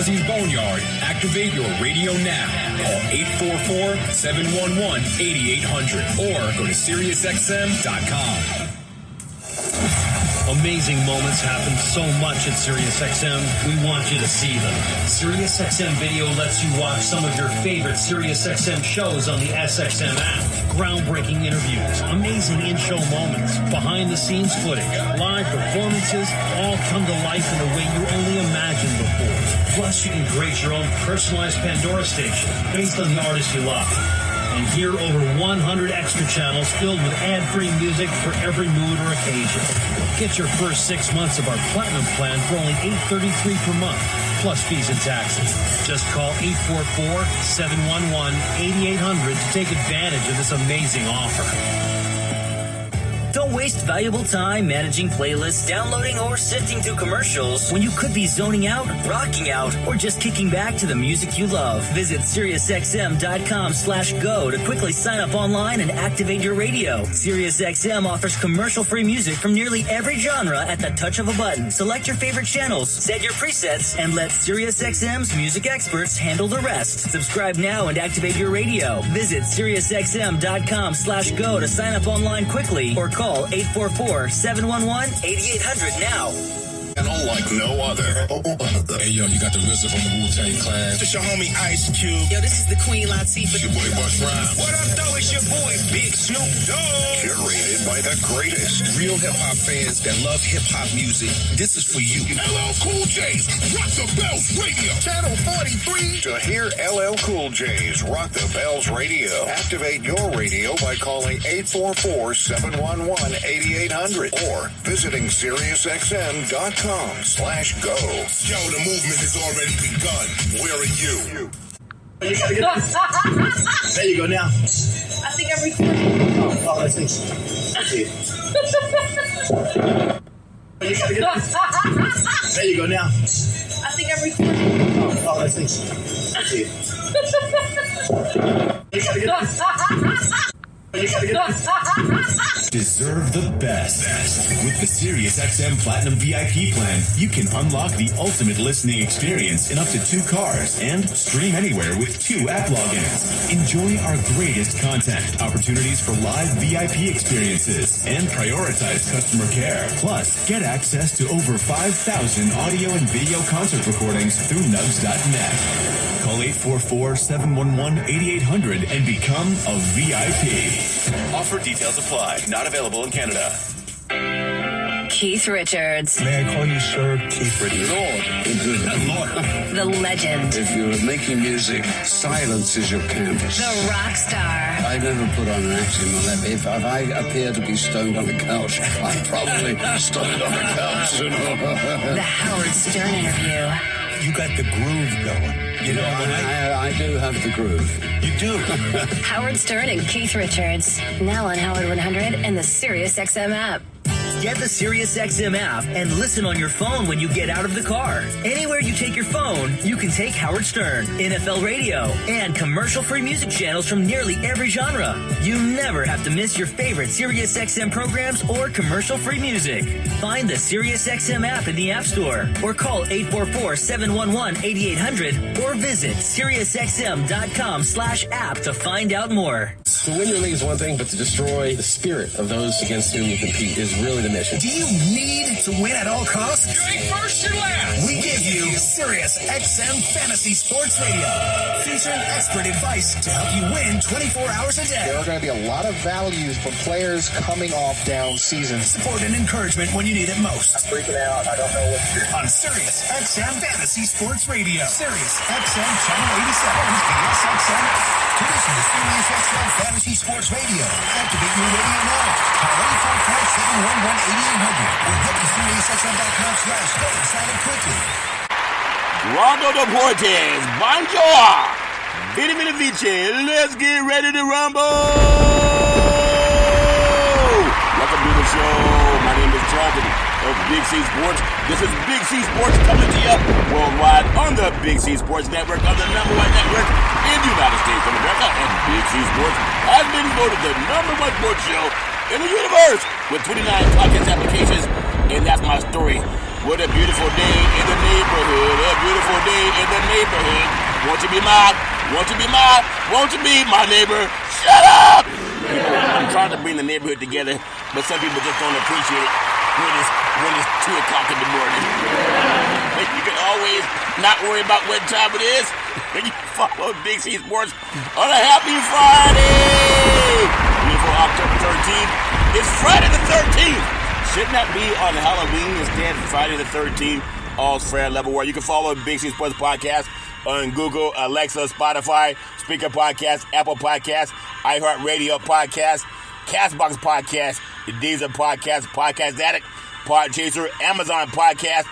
Ozzy's Boneyard, activate your radio now. Call 844-711-8800 or go to SiriusXM.com. Amazing moments happen so much at SiriusXM. We want you to see them. SiriusXM Video lets you watch some of your favorite SiriusXM shows on the SXM app. Groundbreaking interviews, amazing in-show moments, behind-the-scenes footage, live performances, all come to life in a way you only imagined before. Plus, you can create your own personalized Pandora station based on the artist you love. And hear over 100 extra channels filled with ad-free music for every mood or occasion. Get your first 6 months of our Platinum plan for only $8.33 per month, plus fees and taxes. Just call 844-711-8800 to take advantage of this amazing offer. Don't waste valuable time managing playlists, downloading, or sifting through commercials when you could be zoning out, rocking out, or just kicking back to the music you love. Visit SiriusXM.com/go to quickly sign up online and activate your radio. SiriusXM offers commercial-free music from nearly every genre at the touch of a button. Select your favorite channels, set your presets, and let SiriusXM's music experts handle the rest. Subscribe now and activate your radio. Visit SiriusXM.com/go to sign up online quickly or call 844-711-8800 now. And unlike no other. Hey, yo, you got the RZA from the Wu-Tang Clan. This your homie Ice Cube. Yo, this is the Queen Latifah. It's your boy Busta Rhymes. What up, though? It's your boy Big Snoop Dogg. Curated by the greatest. Real hip-hop fans that love hip-hop music, this is for you. LL Cool J's Rock the Bells Radio. Channel 43. To hear LL Cool J's Rock the Bells Radio, activate your radio by calling 844-711-8800 or visiting SiriusXM.com/go. Yo, the movement has already begun. Where are you? There you go now. I think I'm recording. Oh, let's see. There you go now. I think I'm recording. Oh, let's see. Deserve the best. With the SiriusXM Platinum VIP plan, you can unlock the ultimate listening experience in up to 2 cars and stream anywhere with 2 app logins. Enjoy our greatest content, opportunities for live VIP experiences, and prioritized customer care. Plus, get access to over 5,000 audio and video concert recordings through nugs.net. Call 844-711-8800 and become a VIP. Offer details apply. Not available in Canada. Keith Richards. May I call you Sir Keith Richards? Lord. The legend. If you're making music, silence is your canvas. The rock star. I never put on an act in my life. If I appear to be stoned on the couch, I'm probably stoned on the couch. The Howard Stern interview. You got the groove going. You know, I do have the groove. You do. Howard Stern and Keith Richards. Now on Howard 100 and the SiriusXM app. Get the SiriusXM app and listen on your phone when you get out of the car. Anywhere you take your phone, you can take Howard Stern, NFL Radio, and commercial-free music channels from nearly every genre. You never have to miss your favorite SiriusXM programs or commercial-free music. Find the SiriusXM app in the App Store or call 844-711-8800 or visit SiriusXM.com/app to find out more. To win your league is one thing, but to destroy the spirit of those against whom you compete is really the mission. Do you need to win at all costs? You ain't first, you're last. We give you SiriusXM Fantasy Sports Radio, featuring expert advice to help you win 24 hours a day. There are going to be a lot of values from players coming off down seasons. Support and encouragement when you need it most. I'm freaking out. I don't know what to do. On SiriusXM Fantasy Sports Radio, SiriusXM Channel 87, the SXM. To listen to SiriusXM Fantasy Sports Radio, activate your radio now. Call 844-711-8800 or get to SiriusXM.com/go and sign up quickly. Rondo Deportes, bonjour! Vini Vini Vici, let's get ready to rumble! Welcome to the show. My name is Charlton of Big C Sports. This is Big C Sports coming to you worldwide on the Big C Sports Network, on the #1 network in the United States of America. And Big C Sports has been voted the #1 sports show in the universe with 29 podcast applications. And that's my story What a beautiful day in the neighborhood. A beautiful day in the neighborhood. Won't you be my? Won't you be my? Won't you be my neighbor? Shut up! I'm trying to bring the neighborhood together, but some people just don't appreciate it when it's 2 o'clock in the morning. But you can always not worry about what time it is when you follow Big C Sports on a happy Friday. Beautiful October 13th. It's Friday the 13th. Shouldn't that be on Halloween instead? Friday the 13th. All's fair and level. Where you can follow Big C Sports Podcast on Google, Alexa, Spotify, Speaker Podcast, Apple Podcast, iHeartRadio Podcast, Castbox Podcast, the Deezer Podcast, Podcast Addict, Podchaser, Amazon Podcast,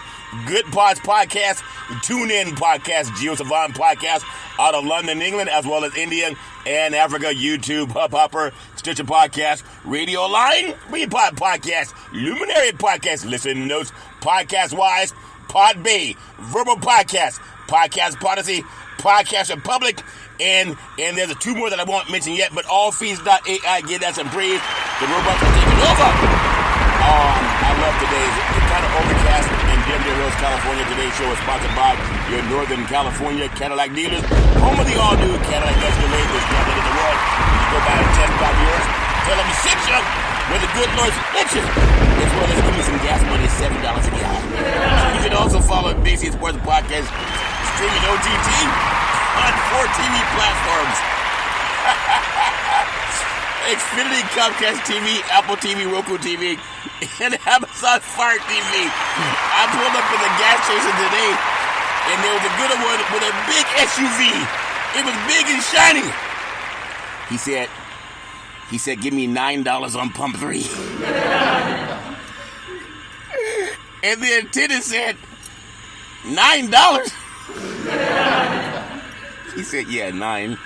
Good Pods Podcast, TuneIn Podcast, GeoSavan Podcast, out of London, England, as well as India and Africa, YouTube, Hubhopper, Stitcher Podcast, Radio Line, Repod Podcast, Luminary Podcast, Listen Notes, Podcast Wise, Podbay, Verbal Podcast, Podcast Policy, Podcast Republic, and there's 2 more that I won't mention yet, but allfeeds.ai, give that some praise. The robots are taking over. I love today's. It's kind of overcast in Denver Hills, California. Today's show is sponsored by your Northern California Cadillac dealers, home of the all-new Cadillac Escalade, this Cadillac in the world. You go by and test drive yours. Tell them to sit you with a good Lord split you, as well as give me some gas money, $7 a gallon. You can also follow Big C Sports Podcast streaming OTT on 4 TV platforms. Xfinity, Comcast TV, Apple TV, Roku TV, and Amazon Fire TV. I pulled up in the gas station today, and there was a good one with a big SUV. It was big and shiny. He said, give me $9 on pump 3. And the attendant said, $9? He said, yeah, 9.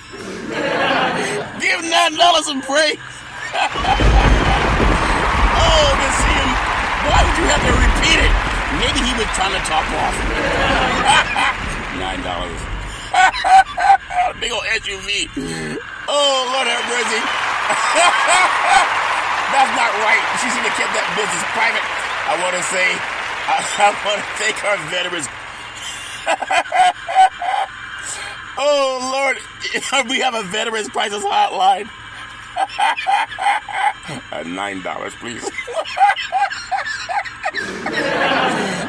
Give $9 and pray. Oh, to see him. Why would you have to repeat it? Maybe he was trying to talk off. $9. Big old SUV. Oh, Lord have mercy. That's not right. She should have kept that business private. I want to thank our veterans. Oh, Lord. We have a Veterans Crisis Hotline. $9, please.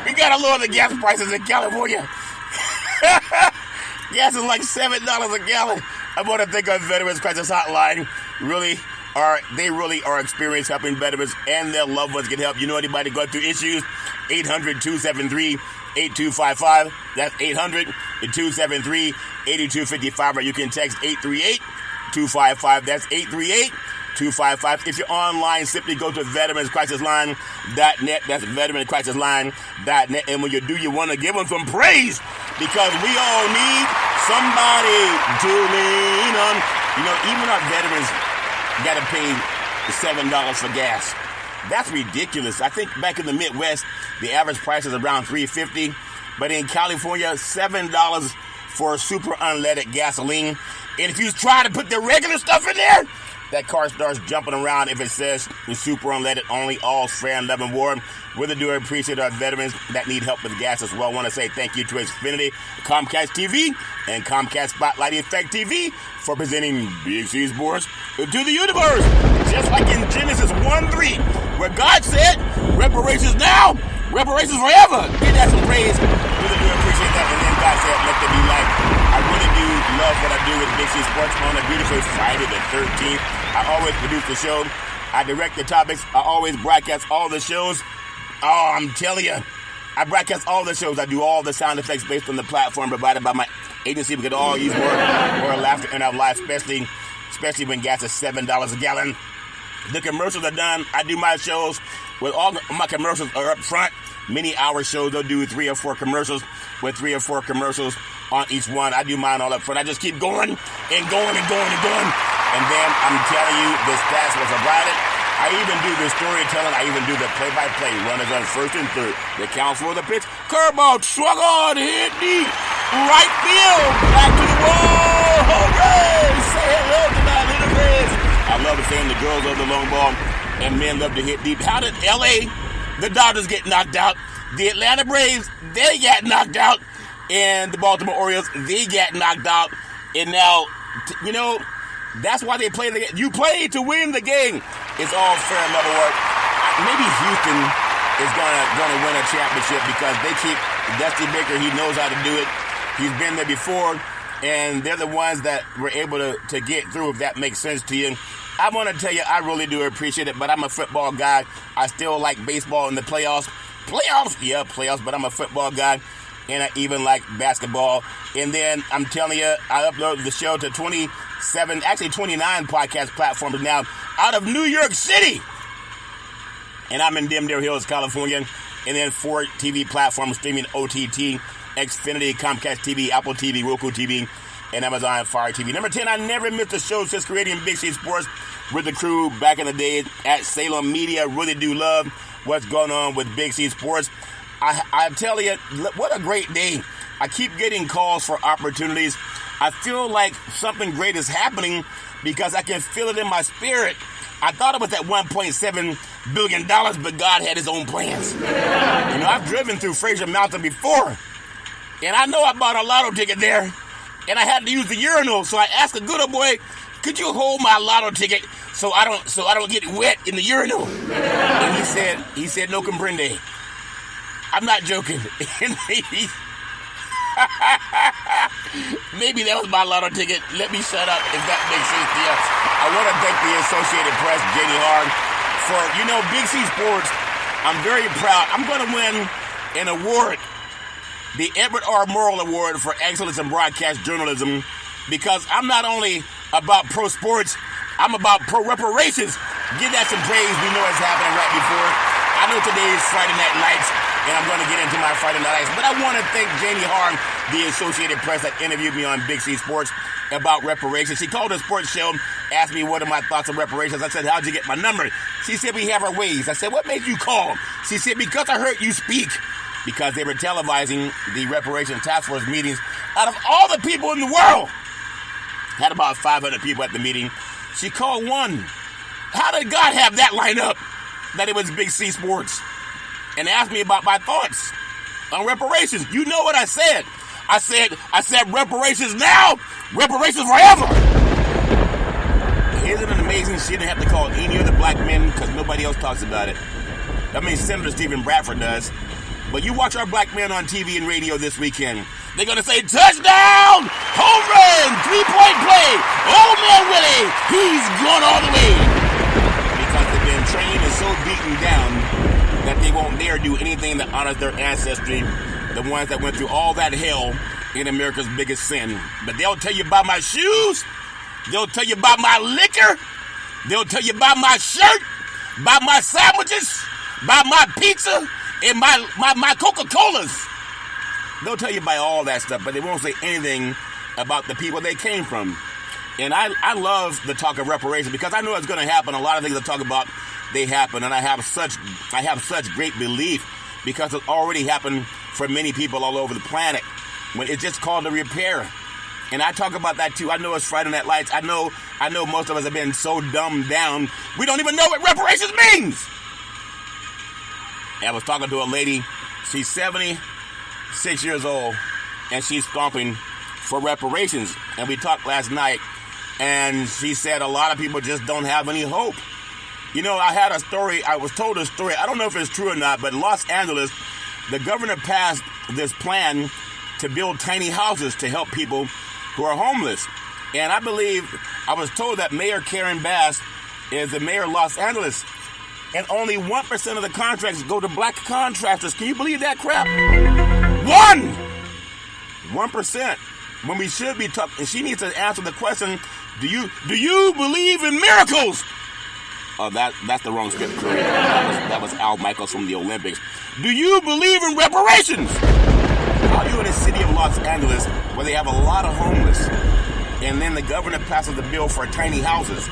We got to lower the gas prices in California. Gas is like $7 a gallon. I want to thank our Veterans Crisis Hotline. They really are experienced helping veterans and their loved ones get help. You know anybody going through issues? 800-273-8255. That's 800-273-8255. Or you can text 838-255. That's 838-255. If you're online, simply go to veteranscrisisline.net. That's veteranscrisisline.net. And when you do, you want to give them some praise because we all need somebody to lean on. You know, even our veterans got to pay the $7 for gas. That's ridiculous. I think back in the Midwest, the average price is around $3.50, but in California, $7 for super unleaded gasoline. And if you try to put the regular stuff in there, that car starts jumping around if it says super unleaded only, all fair and level war. Really do appreciate our veterans that need help with gas as well. I want to say thank you to Xfinity, Comcast TV, and Comcast Spotlight Effect TV for presenting Big C Sports to the universe. Just like in Genesis 1:3, where God said, reparations now, reparations forever. Give that some praise. Really do appreciate that. And then God said, let there be light. I really do love what I do with Big C Sports on a beautiful Friday the 13th. I always produce the show. I direct the topics. I always broadcast all the shows. Oh, I'm telling you, I broadcast all the shows. I do all the sound effects based on the platform provided by my agency. We could all use more laughter in our life, especially when gas is $7 a gallon. The commercials are done. I do my shows with all my commercials are up front. Many hour shows, they'll do 3 or 4 commercials with 3 or 4 commercials on each one. I do mine all up front. I just keep going and going and going and going. And then I'm telling you, the stats will provide it. I even do the storytelling. I even do the play-by-play. Runners on first and third. The counts for the pitch. Curveball, swung on, hit deep. Right field. Back to the wall. Hooray! Say hello to my little Reds. I love saying the girls love the long ball and men love to hit deep. How did L.A., the Dodgers, get knocked out The Atlanta Braves, they got knocked out. And the Baltimore Orioles, they got knocked out. And now, that's why they play the game. You play to win the game. It's all fair and level work. Maybe Houston is gonna win a championship because they keep Dusty Baker. He knows how to do it. He's been there before. And they're the ones that were able to get through, if that makes sense to you. I want to tell you, I really do appreciate it, but I'm a football guy. I still like baseball in the playoffs. Yeah, playoffs, but I'm a football guy. And I even like basketball. And then I'm telling you, I uploaded the show to 29 podcast platforms now out of New York City. And I'm in Deer Hills, California. And then 4 TV platforms streaming OTT. Xfinity, Comcast TV, Apple TV, Roku TV, and Amazon Fire TV. Number 10, I never missed a show since creating Big C Sports with the crew back in the day at Salem Media. Really do love what's going on with Big C Sports. I tell you, what a great day. I keep getting calls for opportunities. I feel like something great is happening because I can feel it in my spirit. I thought it was at $1.7 billion, but God had his own plans. I've driven through Fraser Mountain before. And I know I bought a lotto ticket there, and I had to use the urinal. So I asked the good old boy, "Could you hold my lotto ticket so I don't get wet in the urinal?" And he said, "No comprende." I'm not joking. Maybe that was my lotto ticket. Let me shut up if that makes sense to you. I want to thank the Associated Press, J.D. Hard, for Big C Sports. I'm very proud. I'm going to win an award. The Edward R. Murrow Award for Excellence in Broadcast Journalism, because I'm not only about pro sports, I'm about pro reparations. Give that some praise. We know it's happening right before. I know today is Friday Night Lights, and I'm going to get into my Friday Night Lights, but I want to thank Janie Harm, the Associated Press, that interviewed me on Big C Sports about reparations. She called a sports show, asked me what are my thoughts on reparations. I said, "How'd you get my number?" She said, "We have our ways." I said, "What made you call?" She said, "Because I heard you speak." Because they were televising the Reparations Task Force meetings. Out of all the people in the world, had about 500 people at the meeting. She called one. How did God have that line up? That it was Big C Sports. And asked me about my thoughts on reparations. You know what I said. I said reparations now, reparations forever. Isn't it amazing she didn't have to call any other black men because nobody else talks about it? I mean, Senator Stephen Bradford does. But you watch our black men on TV and radio this weekend. They're going to say, "Touchdown! Home run! 3-point play! Old man Willie! He's gone all the way!" Because they've been trained and so beaten down that they won't dare do anything that honors their ancestry, the ones that went through all that hell in America's biggest sin. But they'll tell you about my shoes. They'll tell you about my liquor. They'll tell you about my shirt, about my sandwiches, about my pizza, and my Coca-Colas. They'll tell you about all that stuff, but they won't say anything about the people they came from. And I love the talk of reparations because I know it's going to happen. A lot of things I talk about, they happen. And I have such great belief because it already happened for many people all over the planet. When it's just called a repair. And I talk about that too. I know it's Friday Night Lights. I know most of us have been so dumbed down, we don't even know what reparations means. I was talking to a lady, she's 76 years old, and she's stomping for reparations. And we talked last night, and she said a lot of people just don't have any hope. I was told a story, I don't know if it's true or not, but Los Angeles, the governor passed this plan to build tiny houses to help people who are homeless. And I was told that Mayor Karen Bass is the mayor of Los Angeles. And only 1% of the contracts go to black contractors. Can you believe that crap? 1%. When we should be talking, and she needs to answer the question, do you believe in miracles? Oh, that's the wrong script. That was Al Michaels from the Olympics. Do you believe in reparations? How are you in the city of Los Angeles where they have a lot of homeless, and then the governor passes a bill for tiny houses?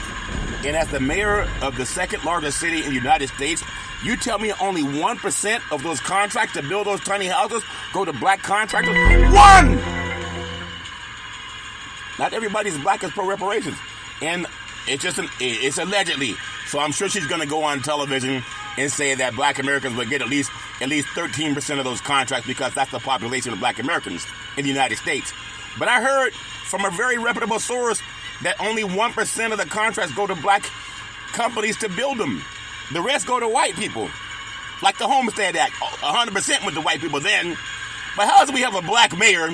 And as the mayor of the second largest city in the United States, you tell me only 1% of those contracts to build those tiny houses go to black contractors? 1! Not everybody's black as pro reparations. And it's allegedly. So I'm sure she's going to go on television and say that black Americans would get at least 13% of those contracts because that's the population of black Americans in the United States. But I heard from a very reputable source that only 1% of the contracts go to black companies to build them. The rest go to white people. Like the Homestead Act, 100% went to white people then. But how is it we have a black mayor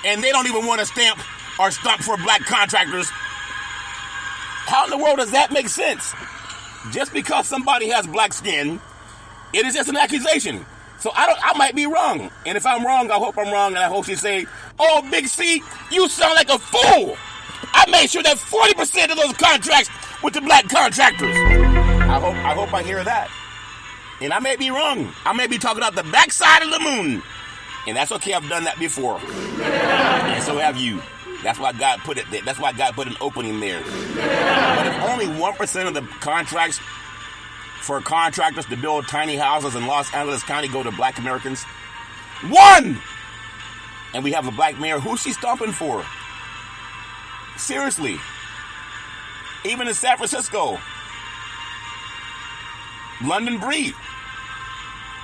and they don't even want to stamp or stump for black contractors? How in the world does that make sense? Just because somebody has black skin, it is just an accusation. So I might be wrong. And if I'm wrong, I hope I'm wrong, and I hope she say, "Oh, Big C, you sound like a fool. I made sure that 40% of those contracts went to black contractors." I hope I hear that. And I may be wrong. I may be talking out the backside of the moon. And that's okay, I've done that before. And so have you. That's why God put it there. That's why God put an opening there. But if only 1% of the contracts for contractors to build tiny houses in Los Angeles County go to black Americans, 1! And we have a black mayor, who's she stomping for? Seriously. Even in San Francisco, London Breed,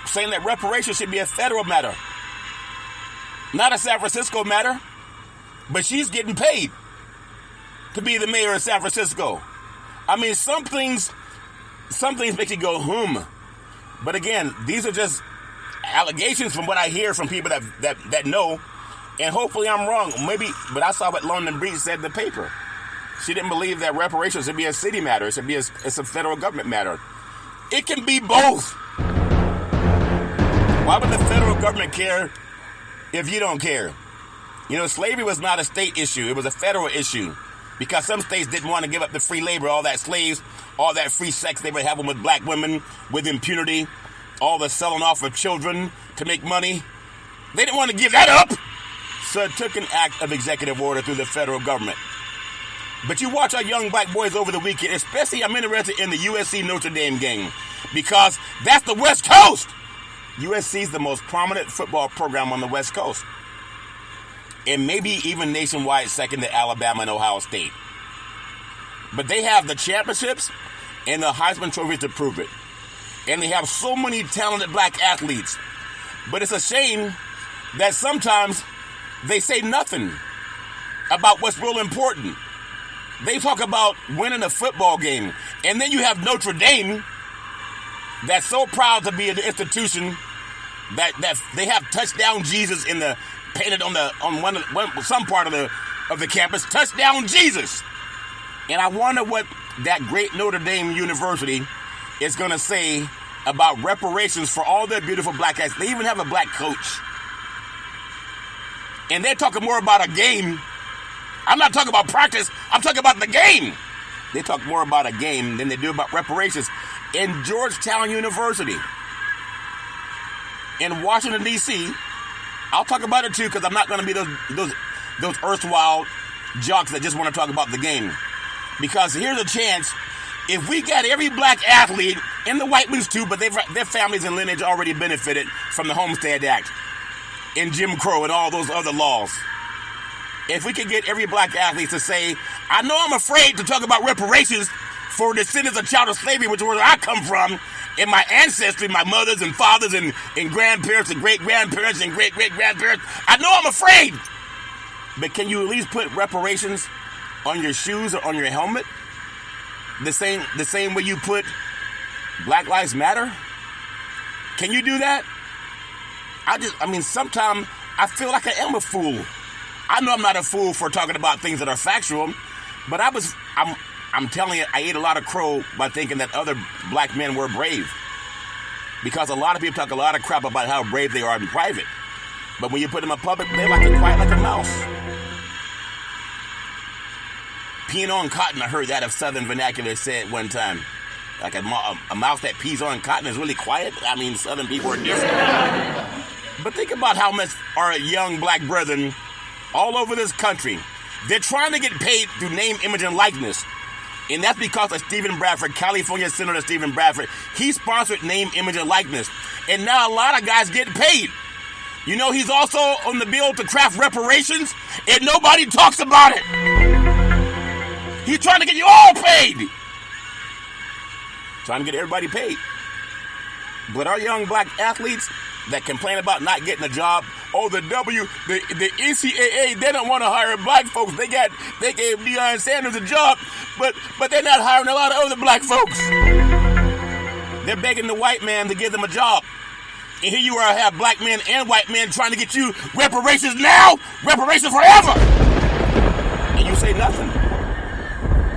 saying that reparations should be a federal matter, not a San Francisco matter. But she's getting paid to be the mayor of San Francisco. I mean, some things make you go, But again, these are just allegations from what I hear from people that know. And hopefully I'm wrong. Maybe, but I saw what London Breed said in the paper. She didn't believe that reparations should be a city matter. It should be it's a federal government matter. It can be both. Why would the federal government care if you don't care? You know, slavery was not a state issue. It was a federal issue because some states didn't want to give up the free labor, all that slaves, all that free sex they were having with black women with impunity, all the selling off of children to make money. They didn't want to give that up. So it took an act of executive order through the federal government. But you watch our young black boys over the weekend, especially I'm interested in the USC Notre Dame game because that's the West Coast. USC is the most prominent football program on the West Coast. And maybe even nationwide second to Alabama and Ohio State. But they have the championships and the Heisman trophies to prove it. And they have so many talented black athletes. But it's a shame that sometimes they say nothing about what's real important. They talk about winning a football game. And then you have Notre Dame that's so proud to be an institution that they have touchdown Jesus in the painted on some part of the campus, touchdown Jesus. And I wonder what that great Notre Dame University is going to say about reparations for all their beautiful black guys. They even have a black coach. And they're talking more about a game. I'm not talking about practice. I'm talking about the game. They talk more about a game than they do about reparations. In Georgetown University, in Washington, D.C., I'll talk about it too because I'm not going to be those erstwhile jocks that just want to talk about the game. Because here's a chance, if we got every black athlete, and the white ones too, but their families and lineage already benefited from the Homestead Act and Jim Crow and all those other laws. If we could get every black athlete to say, I know I'm afraid to talk about reparations for descendants of child of slavery, which is where I come from, in my ancestry, my mothers and fathers and grandparents and great-grandparents and great-great-grandparents. I know I'm afraid. But can you at least put reparations on your shoes or on your helmet? The same way you put Black Lives Matter? Can you do that? Sometimes I feel like I am a fool. I know I'm not a fool for talking about things that are factual, but I'm telling you, I ate a lot of crow by thinking that other black men were brave. Because a lot of people talk a lot of crap about how brave they are in private. But when you put them in public, they're quiet like a mouse. Peeing on cotton, I heard that of Southern vernacular said one time. Like a mouse that pees on cotton is really quiet. I mean, Southern people are different. But think about how much our young black brethren all over this country, they're trying to get paid through name, image, and likeness. And that's because of Stephen Bradford, California Senator Stephen Bradford. He sponsored name, image, and likeness. And now a lot of guys get paid. You know, he's also on the bill to craft reparations, and nobody talks about it. He's trying to get you all paid. Trying to get everybody paid. But our young black athletes that complain about not getting a job, the NCAA, they don't want to hire black folks. They gave Deion Sanders a job, but they're not hiring a lot of other black folks. They're begging the white man to give them a job. And here you are, have black men and white men trying to get you reparations now, reparations forever. And you say nothing.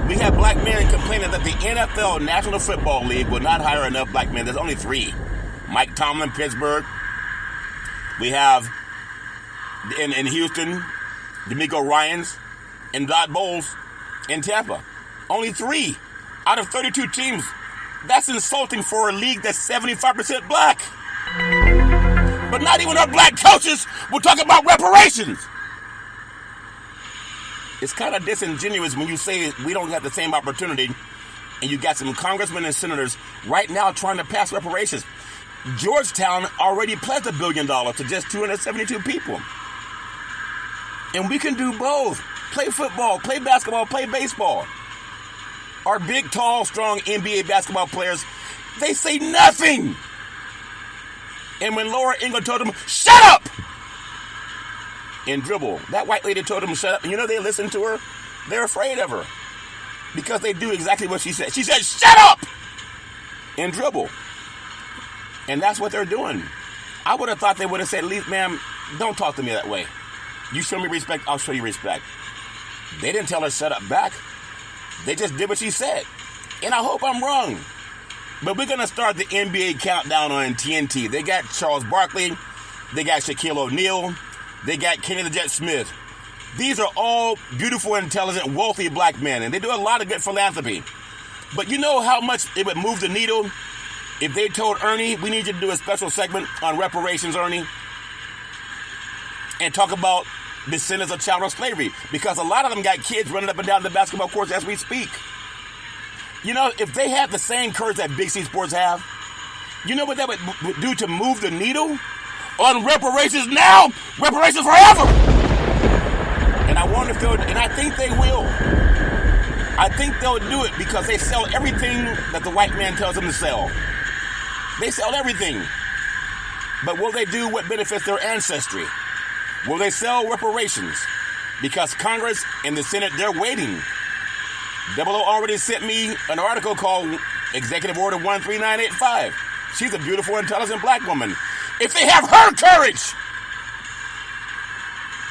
We have black men complaining that the NFL, National Football League, will not hire enough black men. There's only 3. Mike Tomlin, Pittsburgh. We have in Houston, D'Amico Ryans, and Todd Bowles in Tampa. Only 3 out of 32 teams. That's insulting for a league that's 75% black. But not even our black coaches will talk about reparations. It's kind of disingenuous when you say we don't have the same opportunity, and you got some congressmen and senators right now trying to pass reparations. Georgetown already pledged $1 billion to just 272 people. And we can do both. Play football, play basketball, play baseball. Our big, tall, strong NBA basketball players, they say nothing. And when Laura Ingram told them, shut up! And dribble, that white lady told them, shut up. And you know they listened to her? They're afraid of her. Because they do exactly what she said. She said, shut up! And dribble. And that's what they're doing. I would have thought they would have said, ma'am, don't talk to me that way. You show me respect, I'll show you respect. They didn't tell her shut up back. They just did what she said. And I hope I'm wrong. But we're going to start the NBA countdown on TNT. They got Charles Barkley. They got Shaquille O'Neal. They got Kenny the Jet Smith. These are all beautiful, intelligent, wealthy black men. And they do a lot of good philanthropy. But you know how much it would move the needle if they told Ernie, we need you to do a special segment on reparations, Ernie, and talk about descendants of chattel slavery. Because a lot of them got kids running up and down the basketball courts as we speak. You know, if they had the same courage that Big C Sports have, you know what that would do to move the needle? On reparations now, reparations forever. And I wonder if they'll, and I think they will. I think they'll do it because they sell everything that the white man tells them to sell. They sell everything. But will they do what benefits their ancestry? Will they sell reparations? Because Congress and the Senate, they're waiting. Double O already sent me an article called Executive Order 13985. She's a beautiful, intelligent black woman. If they have her courage,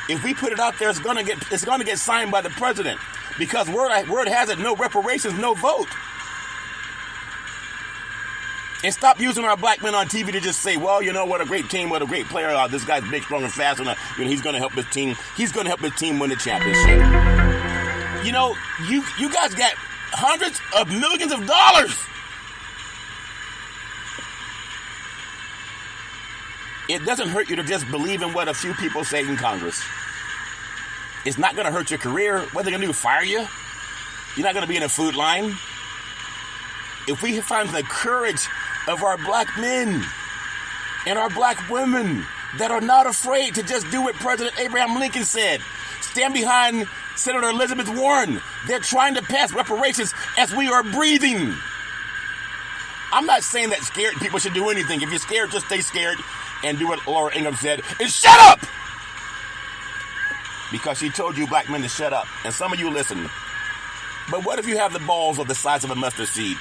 if we put it out there, it's gonna get signed by the president. Because word has it, no reparations, no vote. And stop using our black men on TV to just say, well, you know what, a great team, what a great player. This guy's big, strong, and fast, and he's going to help his team. He's going to help his team win the championship. You know, you guys got hundreds of millions of dollars. It doesn't hurt you to just believe in what a few people say in Congress. It's not going to hurt your career. What they're going to do, fire you? You're not going to be in a food line. If we find the courage of our black men and our black women that are not afraid to just do what President Abraham Lincoln said, stand behind Senator Elizabeth Warren. They're trying to pass reparations as we are breathing. I'm not saying that scared people should do anything. If you're scared, just stay scared and do what Laura Ingram said and shut up! Because she told you black men to shut up. And some of you listen. But what if you have the balls of the size of a mustard seed?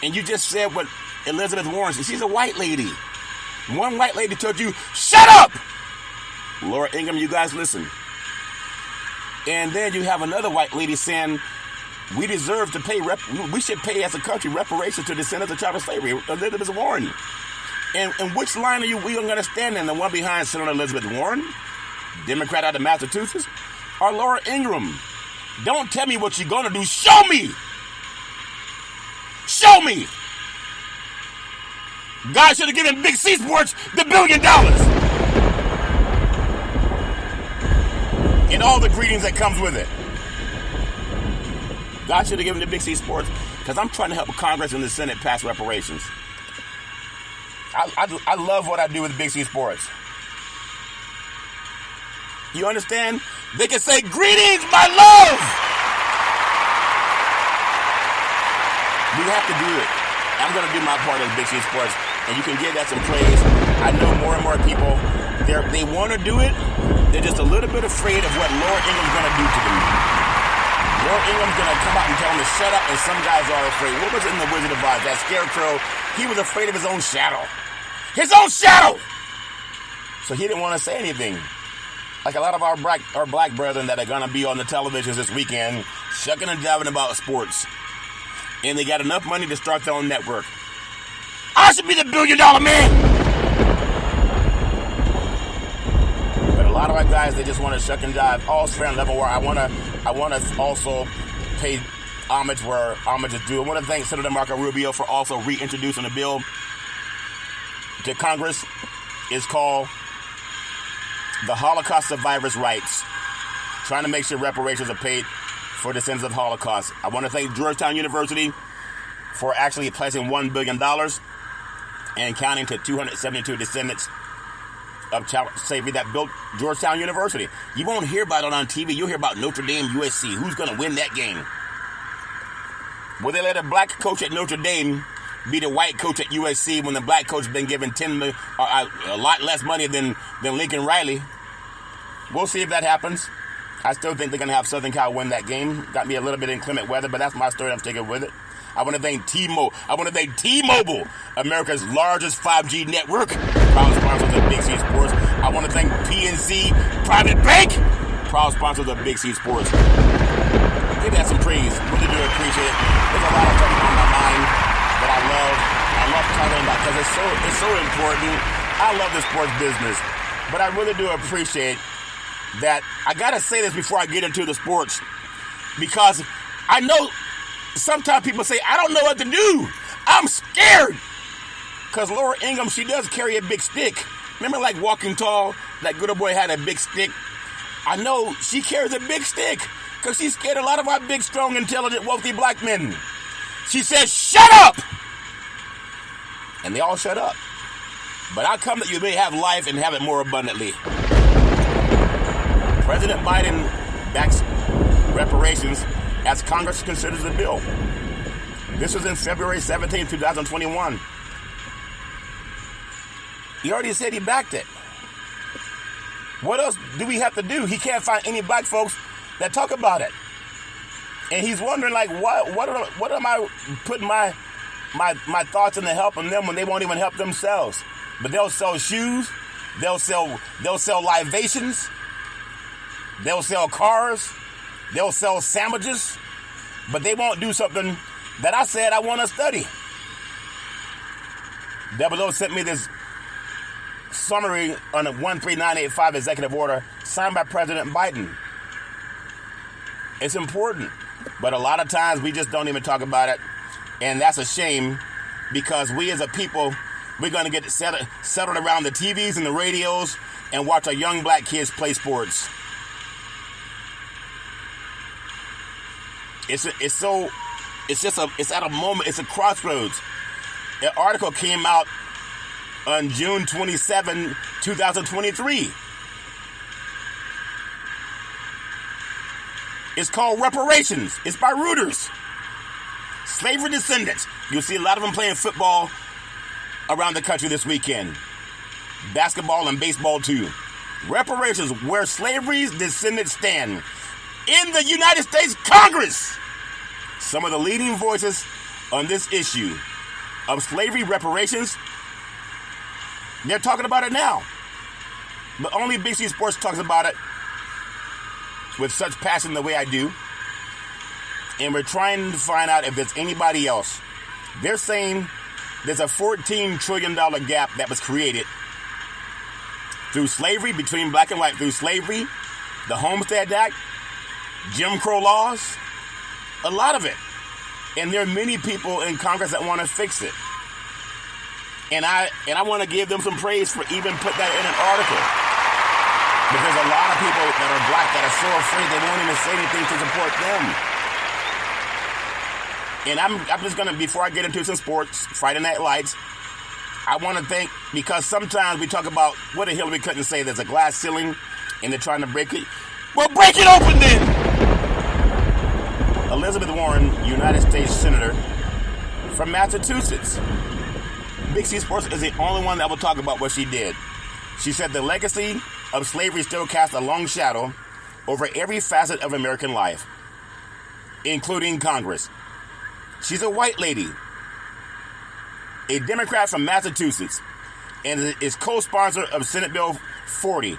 And you just said what Elizabeth Warren said. She's a white lady. One white lady told you, shut up! Laura Ingram, you guys listen. And then you have another white lady saying, we deserve to pay, we should pay as a country reparations to descendants of chattel slavery. Elizabeth Warren. And which line are we going to stand in? The one behind Senator Elizabeth Warren, Democrat out of Massachusetts, or Laura Ingram? Don't tell me what you're going to do. Show me! Show me! God should have given Big C Sports the $1 billion. And all the greetings that comes with it. God should have given the Big C Sports, because I'm trying to help Congress and the Senate pass reparations. I love what I do with Big C Sports. You understand? They can say, greetings, my love! We have to do it. I'm going to do my part as Big C Sports. and you can give that some praise. I know more and more people, they want to do it. They're just a little bit afraid of what Laura Ingram's going to do to them. Laura Ingram's going to come out and tell them to shut up, and some guys are afraid. What was in the Wizard of Oz? That scarecrow, he was afraid of his own shadow. His own shadow! So he didn't want to say anything. Like a lot of our black brethren that are going to be on the televisions this weekend, shucking and jiving about sports. And they got enough money to start their own network. I should be the $1 billion man! But a lot of our guys, they just want to shuck and jive. All's fair and level where I want to also pay homage where homage is due. I want to thank Senator Marco Rubio for also reintroducing a bill to Congress. It's called the Holocaust Survivors' Rights, trying to make sure reparations are paid for descendants of the Holocaust. I want to thank Georgetown University for actually placing $1 billion and counting to 272 descendants of child slavery that built Georgetown University. You won't hear about it on TV. You'll hear about Notre Dame, USC. Who's going to win that game? Will they let a black coach at Notre Dame be the white coach at USC when the black coach has been given a lot less money than Lincoln Riley? We'll see if that happens. I still think they're going to have Southern Cal win that game. Got me a little bit inclement weather, but that's my story. I'm sticking with it. I want to thank T-Mobile, America's largest 5G network, proud sponsors of Big C Sports. I want to thank PNC Private Bank, proud sponsors of Big C Sports. Give that some praise. Really do appreciate it. There's a lot of stuff on my mind that I love talking about because it's so important. I love the sports business, but I really do appreciate that. I gotta say this before I get into the sports, because I know sometimes people say I don't know what to do. I'm scared because Laura Ingraham, she does carry a big stick. Remember, like Walking Tall, that good old boy had a big stick. I know she carries a big stick because she scared a lot of our big, strong, intelligent, wealthy black men. She says, "Shut up!" And they all shut up. But I come that you may have life and have it more abundantly. President Biden backs reparations as Congress considers the bill. This was in February 17, 2021. He already said he backed it. What else do we have to do? He can't find any black folks that talk about it. And he's wondering, like, what am I putting my thoughts into helping them when they won't even help themselves? But they'll sell shoes, they'll sell libations, they'll sell cars, they'll sell sandwiches, but they won't do something that I said I want to study. Double sent me this summary on a 13985 executive order signed by President Biden. It's important, but a lot of times we just don't even talk about it, and that's a shame because we as a people, we're going to get settled around the TVs and the radios and watch our young black kids play sports. It's at a moment, it's a crossroads. An article came out on June 27, 2023. It's called Reparations. It's by Reuters. Slavery descendants. You'll see a lot of them playing football around the country this weekend. Basketball and baseball too. Reparations, where slavery's descendants stand. In the United States Congress, some of the leading voices on this issue of slavery reparations, they're talking about it now. But only Big C Sports talks about it with such passion the way I do. And we're trying to find out if there's anybody else. They're saying there's a $14 trillion gap that was created through slavery, between black and white, through slavery, the Homestead Act, Jim Crow laws, a lot of it. And there are many people in Congress that want to fix it. And I want to give them some praise for even put that in an article. But there's a lot of people that are black that are so afraid they won't even say anything to support them. And I'm just going to, before I get into some sports, Friday Night Lights, I want to thank, because sometimes we talk about, what did Hillary Clinton say? There's a glass ceiling and they're trying to break it. Well, break it open then! Elizabeth Warren, United States Senator from Massachusetts. Big C Sports is the only one that will talk about what she did. She said the legacy of slavery still casts a long shadow over every facet of American life, including Congress. She's a white lady, a Democrat from Massachusetts, and is co-sponsor of Senate Bill 40,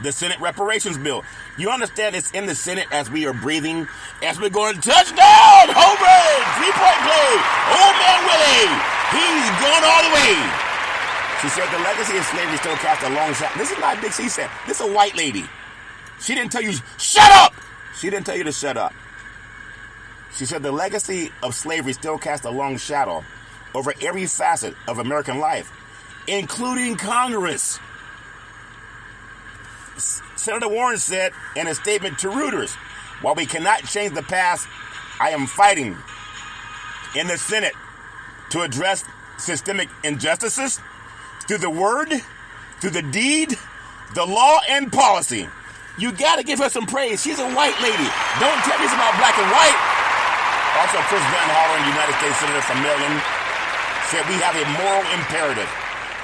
the Senate Reparations Bill. You understand it's in the Senate as we are breathing, as we're going, touchdown, home run, three-point play, old man Willie, he's going all the way. She said the legacy of slavery still casts a long shadow. This is not Big C said. This is a white lady. She didn't tell you, shut up! She didn't tell you to shut up. She said the legacy of slavery still casts a long shadow over every facet of American life, including Congress. Senator Warren said in a statement to Reuters, while we cannot change the past, I am fighting in the Senate to address systemic injustices through the word, through the deed, the law, and policy. You got to give her some praise. She's a white lady. Don't tell me it's about black and white. Also, Chris Van Hollen, United States Senator from Maryland, said we have a moral imperative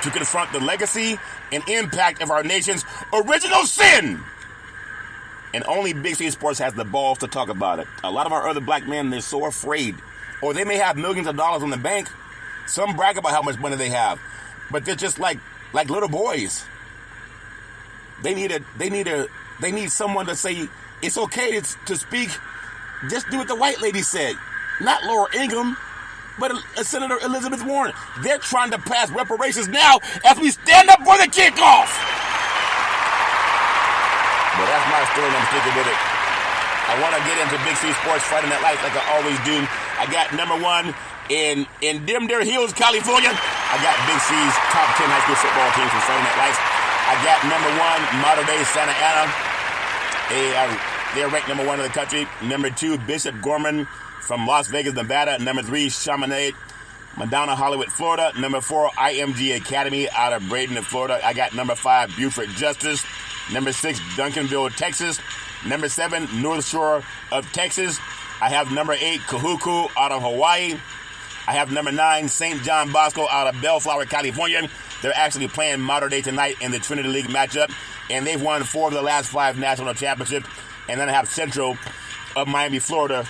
to confront the legacy and impact of our nation's original sin. And only Big C Sports has the balls to talk about it. A lot of our other black men, they're so afraid. Or they may have millions of dollars in the bank. Some brag about how much money they have. But they're just like little boys. They need someone to say, it's okay to speak. Just do what the white lady said. Not Laura Ingraham, but Senator Elizabeth Warren. They're trying to pass reparations now as we stand up for the kickoff. But that's my story, and I'm sticking with it. I want to get into Big C Sports Friday Night Lights like I always do. I got number one in Dimdare Hills, California. I got Big C's top 10 high school football teams from Friday Night Lights. I got number one, Mater Dei Santa Ana. They're ranked number one in the country. Number two, Bishop Gorman from Las Vegas, Nevada. Number three, Chaminade, Madonna, Hollywood, Florida. Number four, IMG Academy out of Bradenton, Florida. I got number five, Beaufort Justice. Number six, Duncanville, Texas. Number seven, North Shore of Texas. I have number eight, Kahuku out of Hawaii. I have number nine, St. John Bosco out of Bellflower, California. They're actually playing Mater Dei tonight in the Trinity League matchup, and they've won 4 of the last 5 national championships. And then I have Central of Miami, Florida,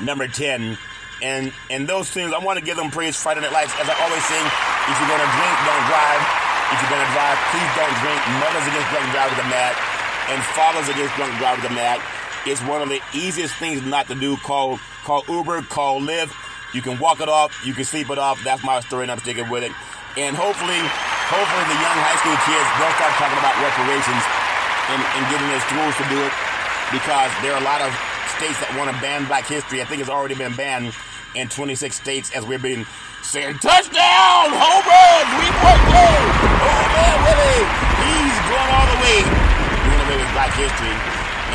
number 10. And those teams, I want to give them praise Friday Night Lights. As I always say, if you're going to drink, don't drive. If you're going to drive, please don't drink. Mothers against drunk drivers are mad, and fathers against drunk drivers are mad. It's one of the easiest things not to do. Call Uber, call Lyft. You can walk it off. You can sleep it off. That's my story, and I'm sticking with it. And hopefully the young high school kids, they'll start talking about reparations and getting their schools to do it, because there are a lot of states that want to ban Black history. I think it's already been banned in 26 states as we've been saying, touchdown, home run, three-point play, oh man, Willie, he's going all the way. Doing away with Black history.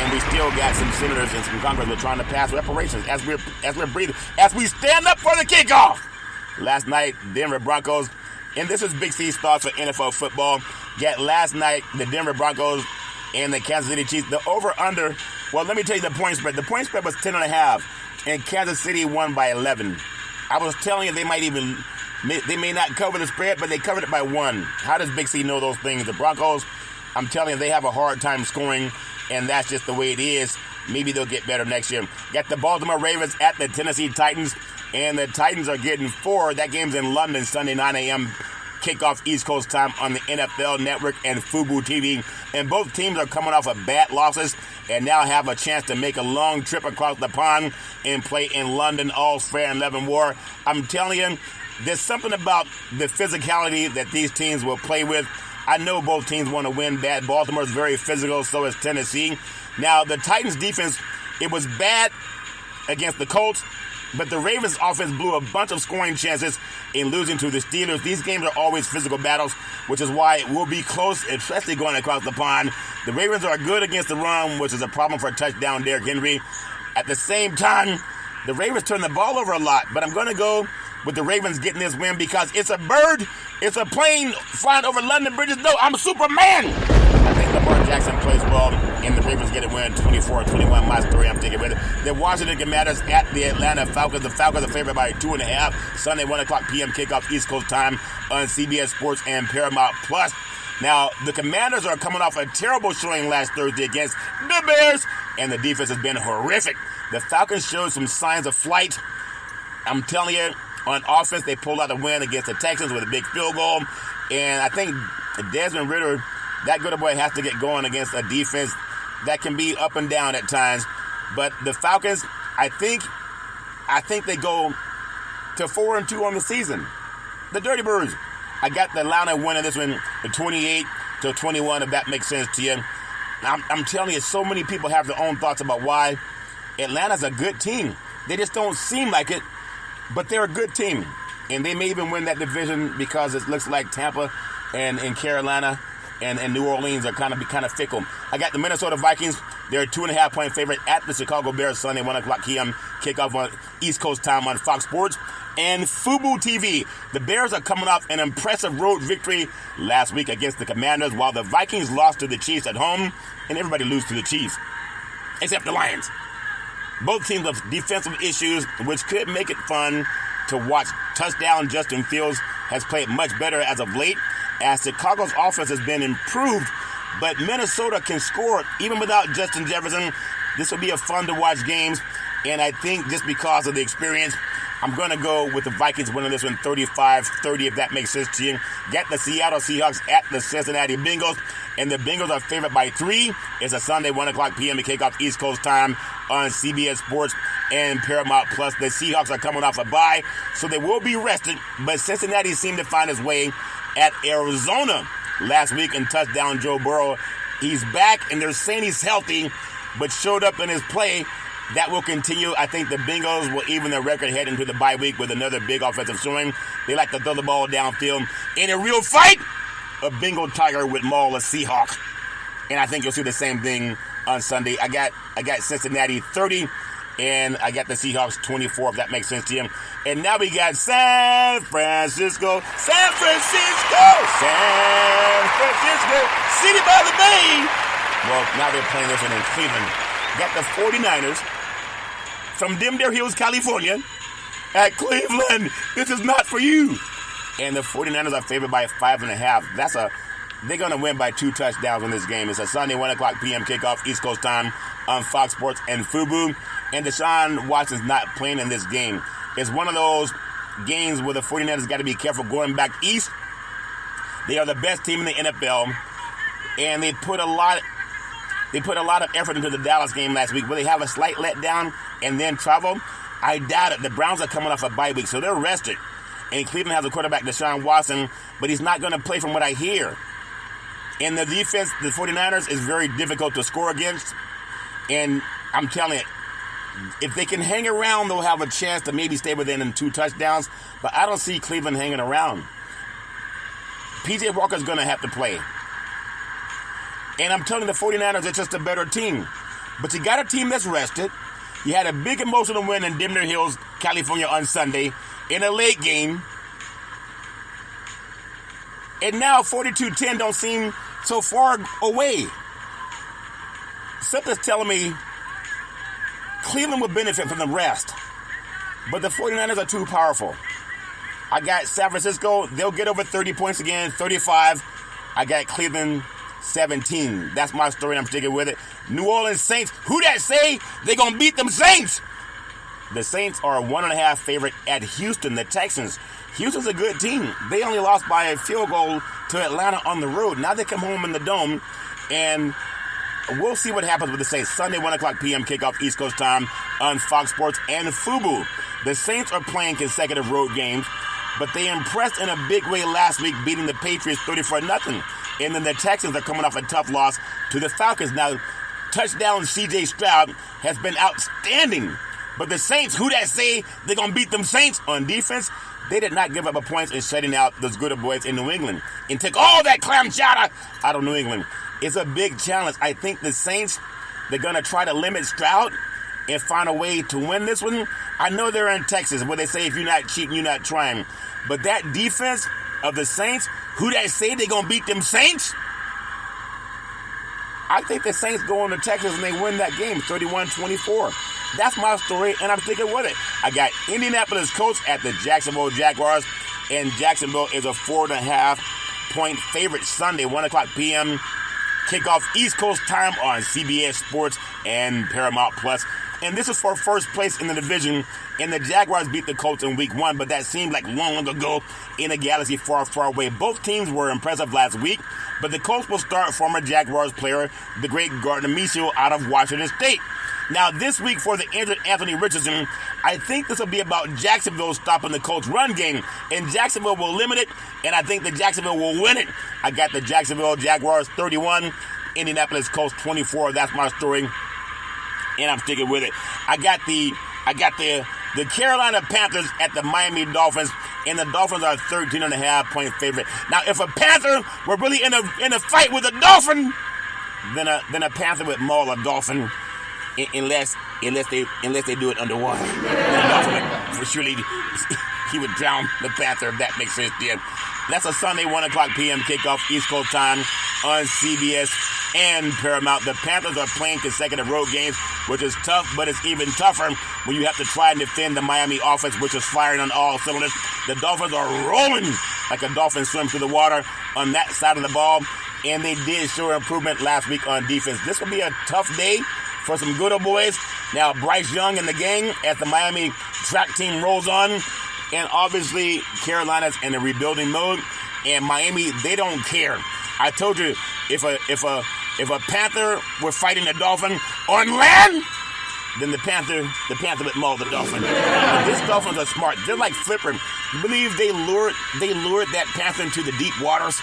And we still got some senators and some Congress that are trying to pass reparations as we're breathing, as we stand up for the kickoff. Last night, Denver Broncos, and this is Big C's thoughts for NFL football. Last night, the Denver Broncos and the Kansas City Chiefs, the over-under, well, let me tell you the point spread. The point spread was 10.5, and Kansas City won by 11. I was telling you they may not cover the spread, but they covered it by 1. How does Big C know those things? The Broncos, I'm telling you, they have a hard time scoring, and that's just the way it is. Maybe they'll get better next year. Got the Baltimore Ravens at the Tennessee Titans, and the Titans are getting 4. That game's in London, Sunday, 9 a.m. kickoff East Coast time on the NFL Network and Fubo TV. And both teams are coming off of bad losses and now have a chance to make a long trip across the pond and play in London, all's fair in love and war. I'm telling you, there's something about the physicality that these teams will play with. I know both teams want to win bad. Baltimore's very physical, so is Tennessee. Now, the Titans' defense, it was bad against the Colts, but the Ravens' offense blew a bunch of scoring chances in losing to the Steelers. These games are always physical battles, which is why it will be close, especially going across the pond. The Ravens are good against the run, which is a problem for touchdown Derrick Henry. At the same time, the Ravens turn the ball over a lot, but I'm going to go with the Ravens getting this win because it's a bird, it's a plane flying over London bridges. No, I'm Superman. think Lamar Jackson plays well, and the Ravens get a win 24-21. My story, I'm sticking with it. The Washington Commanders at the Atlanta Falcons. The Falcons are favored by 2.5. Sunday, 1 o'clock p.m. kickoff East Coast time on CBS Sports and Paramount Plus. Now, the Commanders are coming off a terrible showing last Thursday against the Bears, and the defense has been horrific. The Falcons showed some signs of flight. I'm telling you, on offense, they pulled out a win against the Texans with a big field goal. And I think Desmond Ridder, that good boy, has to get going against a defense that can be up and down at times. But the Falcons, I think they go to 4-2 on the season. The Dirty Birds. I got the Atlanta winning this one 28-21, if that makes sense to you. I'm telling you, so many people have their own thoughts about why Atlanta's a good team. They just don't seem like it, but they're a good team. And they may even win that division because it looks like Tampa and Carolina and New Orleans are kind of fickle. I got the Minnesota Vikings. They're a 2.5-point favorite at the Chicago Bears Sunday, 1 o'clock p.m. kickoff on East Coast time on Fox Sports and Fubo TV. The Bears are coming off an impressive road victory last week against the Commanders, while the Vikings lost to the Chiefs at home, and everybody loses to the Chiefs, except the Lions. Both teams have defensive issues, which could make it fun to watch. Touchdown Justin Fields has played much better as of late, as Chicago's offense has been improved, but Minnesota can score even without Justin Jefferson. This will be a fun to watch games, and I think just because of the experience, I'm going to go with the Vikings winning this one 35-30, if that makes sense to you. Got the Seattle Seahawks at the Cincinnati Bengals, and the Bengals are favored by 3. It's a Sunday, 1 o'clock p.m. to kick off East Coast time on CBS Sports and Paramount Plus. The Seahawks are coming off a bye, so they will be rested, but Cincinnati seemed to find his way at Arizona last week and touchdown Joe Burrow. He's back, and they're saying he's healthy, but showed up in his play. That will continue. I think the Bengals will even their record heading into the bye week with another big offensive showing. They like to throw the ball downfield. In a real fight, a Bengal Tiger would maul a Seahawk. And I think you'll see the same thing on Sunday. I got Cincinnati 30, and I got the Seahawks 24, if that makes sense to you. And now we got San Francisco, City by the Bay. Well, now they're playing this one in Cleveland. Got the 49ers from Dimdare Hills, California, at Cleveland. This is not for you. And the 49ers are favored by 5.5. They're going to win by 2 touchdowns in this game. It's a Sunday, 1 o'clock p.m. kickoff, East Coast time on Fox Sports and Fubo. And Deshaun Watson's not playing in this game. It's one of those games where the 49ers got to be careful going back east. They are the best team in the NFL, and they put a lot of effort into the Dallas game last week. Will they have a slight letdown and then travel? I doubt it. The Browns are coming off a bye week, so they're rested. And Cleveland has a quarterback, Deshaun Watson, but he's not going to play from what I hear. And the defense, the 49ers, is very difficult to score against. And I'm telling you, if they can hang around, they'll have a chance to maybe stay within 2 touchdowns. But I don't see Cleveland hanging around. P.J. Walker's going to have to play. And I'm telling you, the 49ers are just a better team. But you got a team that's rested. You had a big emotional win in Dimdare Hills, California on Sunday in a late game. And now 42-10 don't seem so far away. Something's telling me Cleveland would benefit from the rest. But the 49ers are too powerful. I got San Francisco. They'll get over 30 points again, 35. I got Cleveland 17. That's my story, and I'm sticking with it. New Orleans Saints. Who that say they gonna beat them Saints? The Saints are a 1.5 favorite at Houston, the Texans. Houston's a good team. They only lost by a field goal to Atlanta on the road. Now they come home in the Dome, and we'll see what happens with the Saints. Sunday, 1 o'clock p.m. kickoff East Coast time on Fox Sports and Fubo. The Saints are playing consecutive road games, but they impressed in a big way last week, beating the Patriots 34-0. And then the Texans are coming off a tough loss to the Falcons. Now, touchdown C.J. Stroud has been outstanding. But the Saints, who that say they're going to beat them Saints on defense, they did not give up a points in shutting out those good boys in New England and took all that clam chowder out of New England. It's a big challenge. I think the Saints, they're going to try to limit Stroud and find a way to win this one. I know they're in Texas where they say if you're not cheating, you're not trying. But that defense of the Saints, who that say they're going to beat them Saints? I think the Saints go into Texas and they win that game 31-24. That's my story, and I'm sticking with it. I got Indianapolis Colts at the Jacksonville Jaguars, and Jacksonville is a 4.5-point favorite Sunday, 1 o'clock p.m. Kickoff East Coast time on CBS Sports and Paramount Plus. And this is for first place in the division. And the Jaguars beat the Colts in week 1, but that seemed like long ago in a galaxy far, far away. Both teams were impressive last week, but the Colts will start former Jaguars player, the great Gardner Minshew, out of Washington State. Now, this week for the injured Anthony Richardson, I think this will be about Jacksonville stopping the Colts' run game, and Jacksonville will limit it, and I think the Jacksonville will win it. I got the Jacksonville Jaguars 31, Indianapolis Colts 24. That's my story, and I'm sticking with it. I got the Carolina Panthers at the Miami Dolphins, and the Dolphins are a 13.5-point favorite. Now, if a Panther were really in a fight with a Dolphin, then a Panther would maul a Dolphin. Unless they do it underwater. The Dolphin for surely he would drown the Panther, if that makes sense to you. That's a Sunday 1 o'clock p.m. kickoff East Coast time on CBS and Paramount. The Panthers are playing consecutive road games, which is tough, but it's even tougher when you have to try and defend the Miami offense, which is firing on all cylinders. The Dolphins are rolling like a dolphin swims through the water on that side of the ball, and they did show improvement last week on defense. This will be a tough day for some good old boys. Now, Bryce Young and the gang as the Miami track team rolls on. And obviously, Carolina's in a rebuilding mode. And Miami, they don't care. I told you, if a Panther were fighting a Dolphin on land, then the Panther would maul the Dolphin. These Dolphins are smart. They're like Flipper. You believe they lured that Panther into the deep waters?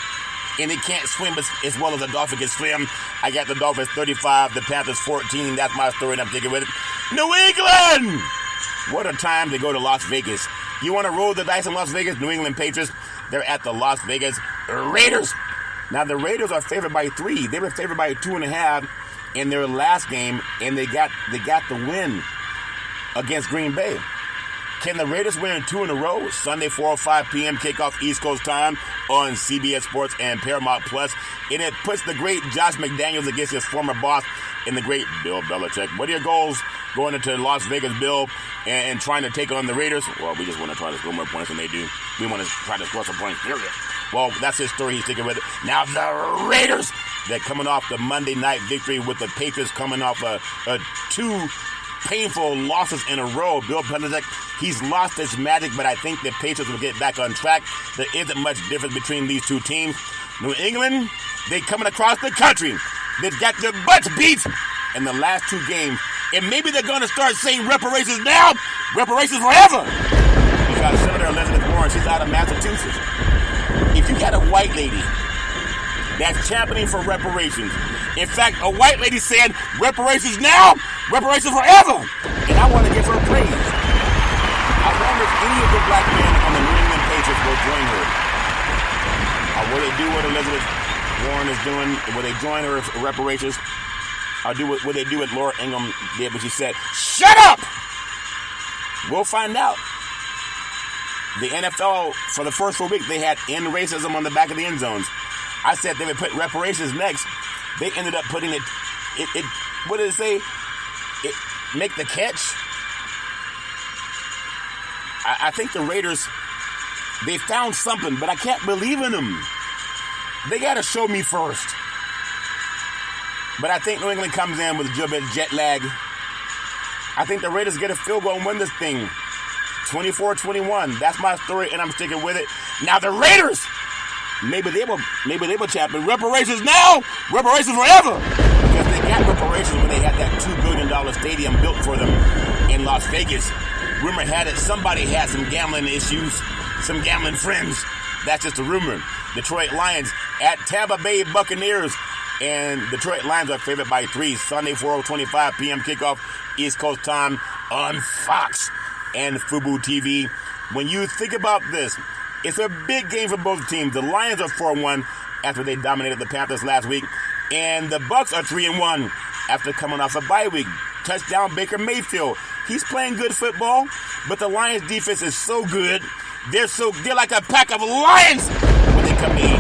And it can't swim as well as a Dolphin can swim. I got the Dolphins 35, the Panthers 14. That's my story, and I'm sticking with it. New England! What a time to go to Las Vegas. You want to roll the dice in Las Vegas? New England Patriots, they're at the Las Vegas Raiders. Now, the Raiders are favored by 3. They were favored by 2.5 in their last game, and they got the win against Green Bay. Can the Raiders win 2 in a row? Sunday, 4:05 p.m. kickoff East Coast time on CBS Sports and Paramount Plus. And it puts the great Josh McDaniels against his former boss and the great Bill Belichick. What are your goals going into Las Vegas, Bill, and trying to take on the Raiders? Well, we just want to try to score more points than they do. We want to try to score some points, period. Well, that's his story. He's sticking with it. Now, the Raiders, they're coming off the Monday night victory with the Patriots coming off a 2 painful losses in a row. Bill Belichick, he's lost his magic, but I think the Patriots will get back on track. There isn't much difference between these two teams. New England, they coming across the country. They've got their butts beat in the last 2 games. And maybe they're going to start saying reparations now, reparations forever. Because Senator Elizabeth Warren, she's out of Massachusetts. If you got a white lady that's championing for reparations, in fact, a white lady said, reparations now, reparations forever. And I want to give her praise. I wonder if any of the black men on the New England Patriots will join her. Or will they do what Elizabeth Warren is doing? Will they join her for reparations? Or will they do what Laura Ingraham did when she said, shut up? We'll find out. The NFL, for the first 4 weeks, they had end racism on the back of the end zones. I said they would put reparations next. They ended up putting it what did it say? Make the catch. I think the Raiders, they found something, but I can't believe in them. They got to show me first. But I think New England comes in with a little bit of jet lag. I think the Raiders get a field goal and win this thing. 24-21. That's my story, and I'm sticking with it. Now the Raiders, maybe they will champion. Reparations now, reparations forever. Because they got reparations when they had that $2 billion stadium built for them in Las Vegas. Rumor had it somebody had some gambling issues, some gambling friends. That's just a rumor. Detroit Lions at Tampa Bay Buccaneers. And Detroit Lions are favored by 3. Sunday, 4:25 p.m. kickoff East Coast time on Fox and Fubo TV. When you think about this, it's a big game for both teams. The Lions are 4-1 after they dominated the Panthers last week. And the Bucs are 3-1 after coming off a bye week. Touchdown Baker Mayfield. He's playing good football, but the Lions defense is so good. They're like a pack of lions when they come in.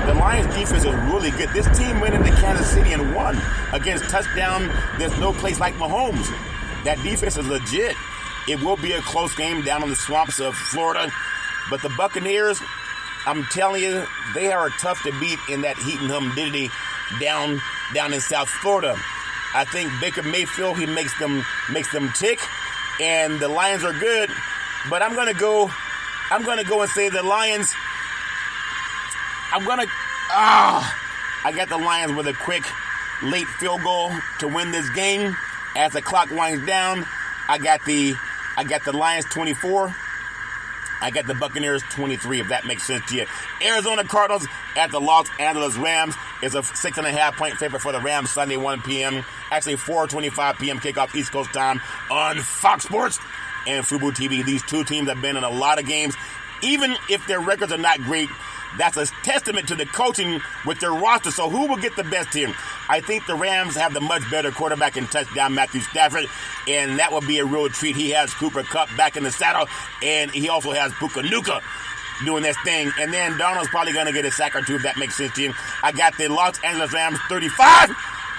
The Lions defense is really good. This team went into Kansas City and won. against touchdown, there's no place like Mahomes. That defense is legit. It will be a close game down in the swamps of Florida. But the Buccaneers, I'm telling you, they are tough to beat in that heat and humidity down in South Florida. I think Baker Mayfield, he makes them tick, and the Lions are good. But I'm gonna go and say the Lions. I got the Lions with a quick late field goal to win this game. As the clock winds down, I got the Lions 24. I got the Buccaneers 23, if that makes sense to you. Arizona Cardinals at the Los Angeles Rams is a 6.5-point favorite for the Rams Sunday, 1 p.m. Actually, 4:25 p.m. kickoff East Coast time on Fox Sports and Fubo TV. These two teams have been in a lot of games. Even if their records are not great, that's a testament to the coaching with their roster. So who will get the best here? I think the Rams have the much better quarterback and touchdown, Matthew Stafford, and that will be a real treat. He has Cooper Kupp back in the saddle, and he also has Puka Nacua doing this thing. And then Darnold's probably going to get a sack or two, if that makes sense to you. I got the Los Angeles Rams 35.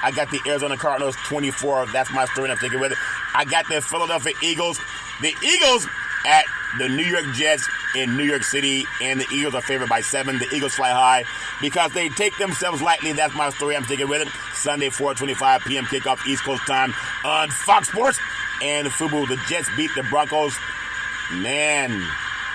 I got the Arizona Cardinals 24. That's my story, and I'm sticking with it. I got the Philadelphia Eagles. The Eagles at the New York Jets in New York City, and the Eagles are favored by 7. The Eagles fly high because they take themselves lightly. That's my story. I'm sticking with it. Sunday, 4:25 p.m. kickoff East Coast time on Fox Sports and Fubo. The Jets beat the Broncos. Man,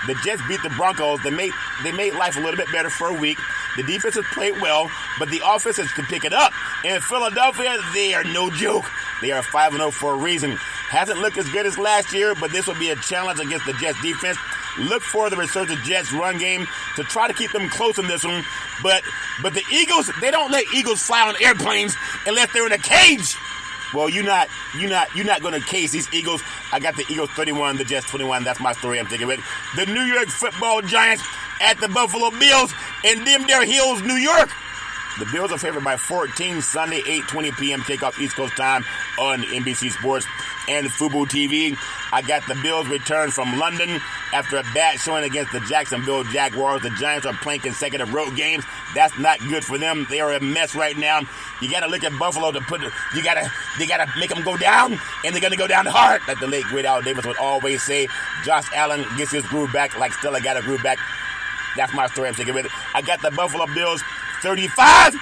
the Jets beat the Broncos. They made life a little bit better for a week. The defense has played well, but the offense has to pick it up. In Philadelphia, they are no joke. They are 5-0 for a reason. Hasn't looked as good as last year, but this will be a challenge against the Jets defense. Look for the resurgent Jets run game to try to keep them close in this one. But the Eagles, they don't let Eagles fly on airplanes unless they're in a cage. Well, you're not going to case these Eagles. I got the Eagles 31, the Jets 21. That's my story. I'm taking with it. The New York Football Giants at the Buffalo Bills in Dimdale Hills, New York. The Bills are favored by 14 Sunday, 8:20 p.m. kickoff East Coast time on NBC Sports and Fubo TV. I got the Bills return from London after a bad showing against the Jacksonville Jaguars. The Giants are playing consecutive road games. That's not good for them. They are a mess right now. You got to look at Buffalo to they got to make them go down, and they're going to go down hard, like the late great Al Davis would always say. Josh Allen gets his groove back like Stella got a groove back. That's my story. I'm sticking with it. I got the Buffalo Bills 35,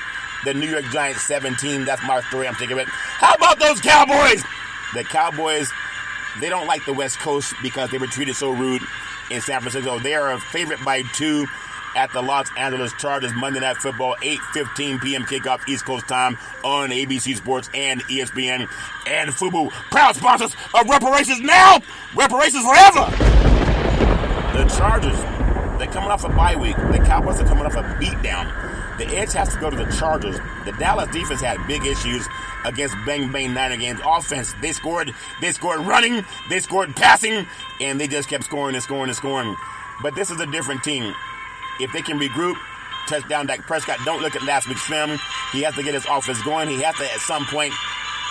the New York Giants 17. That's my story. I'm sticking with it. How about those Cowboys? The Cowboys, they don't like the West Coast because they were treated so rude in San Francisco. They are a favorite by 2 at the Los Angeles Chargers Monday Night Football, 8:15 p.m. kickoff East Coast time on ABC Sports and ESPN and Fubo. Proud sponsors of Reparations now, Reparations forever. The Chargers, they're coming off a bye week. The Cowboys are coming off a beatdown. The edge has to go to the Chargers. The Dallas defense had big issues against Bang Bang Niner games. Offense, they scored running, they scored passing, and they just kept scoring and scoring and scoring. But this is a different team. If they can regroup, touchdown Dak Prescott, don't look at last week's film. He has to get his offense going. He has to at some point.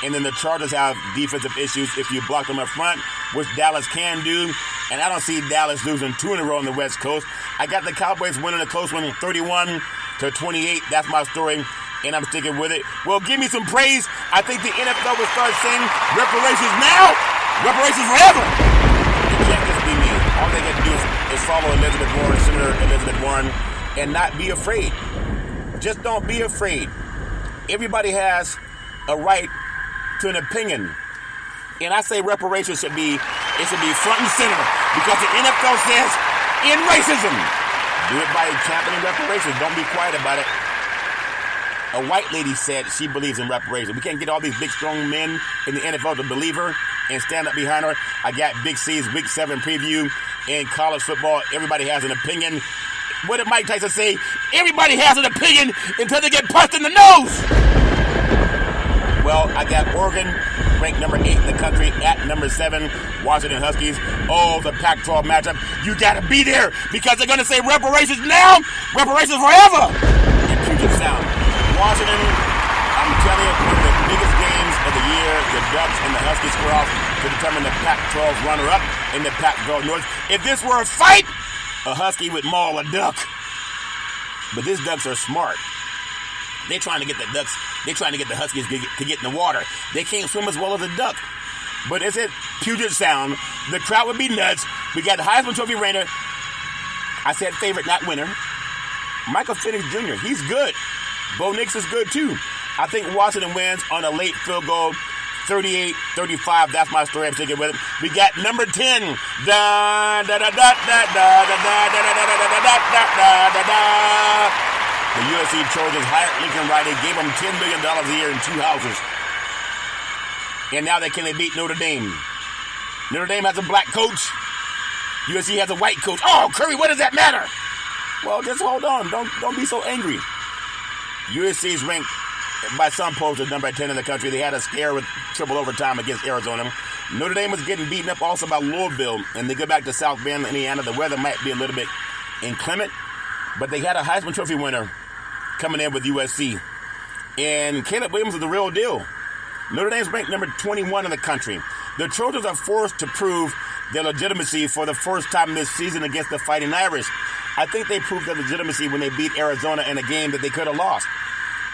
And then the Chargers have defensive issues if you block them up front, which Dallas can do. And I don't see Dallas losing 2 in a row on the West Coast. I got the Cowboys winning a close one, 31-28. That's my story, and I'm sticking with it. Well, give me some praise. I think the NFL will start saying reparations now, reparations forever. It can't just be me. All they got to do is follow Elizabeth Warren, Senator Elizabeth Warren, and not be afraid. Just don't be afraid. Everybody has a right to an opinion. And I say reparations should be front and center because the NFL says in racism. Do it by championing reparations. Don't be quiet about it. A white lady said she believes in reparations. We can't get all these big, strong men in the NFL to believe her and stand up behind her. I got Big C's Week 7 preview in college football. Everybody has an opinion. What did Mike Tyson say? Everybody has an opinion until they get punched in the nose. Well, I got Oregon ranked number 8 in the country at number 7, Washington Huskies. Oh, the Pac-12 matchup. You got to be there because they're going to say reparations now, reparations forever. In Puget Sound. Washington, I'm telling you, one of the biggest games of the year. The Ducks and the Huskies square off to determine the Pac-12 runner-up in the Pac-12 North. If this were a fight, a Husky would maul a Duck. But these Ducks are smart. They're trying to get the Ducks They're trying to get the Huskies to get in the water. They can't swim as well as a duck. But it's at Puget Sound. The crowd would be nuts. We got the Heisman Trophy winner. I said favorite, not winner. Michael Penix Jr., he's good. Bo Nix is good too. I think Washington wins on a late field goal, 38-35. That's my story. I'm sticking with it. We got number 10. The USC Trojans hired Lincoln Riley, gave him $10 million a year in 2 houses. And now they can't beat Notre Dame. Notre Dame has a black coach. USC has a white coach. Oh, Curry, what does that matter? Well, just hold on. Don't be so angry. USC is ranked by some polls at number 10 in the country. They had a scare with triple overtime against Arizona. Notre Dame was getting beaten up also by Louisville. And they go back to South Bend, Indiana. The weather might be a little bit inclement. But they had a Heisman Trophy winner coming in with USC. And Caleb Williams is the real deal. Notre Dame's ranked number 21 in the country. The Trojans are forced to prove their legitimacy for the first time this season against the Fighting Irish. I think they proved their legitimacy when they beat Arizona in a game that they could have lost.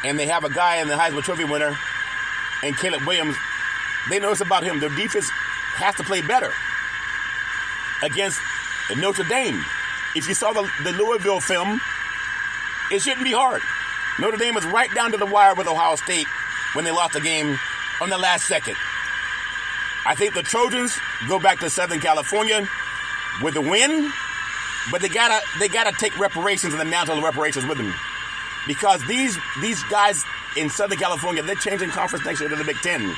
And they have a guy in the Heisman Trophy winner, and Caleb Williams. They know it's about him. Their defense has to play better against Notre Dame. If you saw the Louisville film, it shouldn't be hard. Notre Dame was right down to the wire with Ohio State when they lost the game on the last second. I think the Trojans go back to Southern California with a win, but they gotta take reparations and the mantle of reparations with them. Because these guys in Southern California, they're changing conference next year to the Big Ten.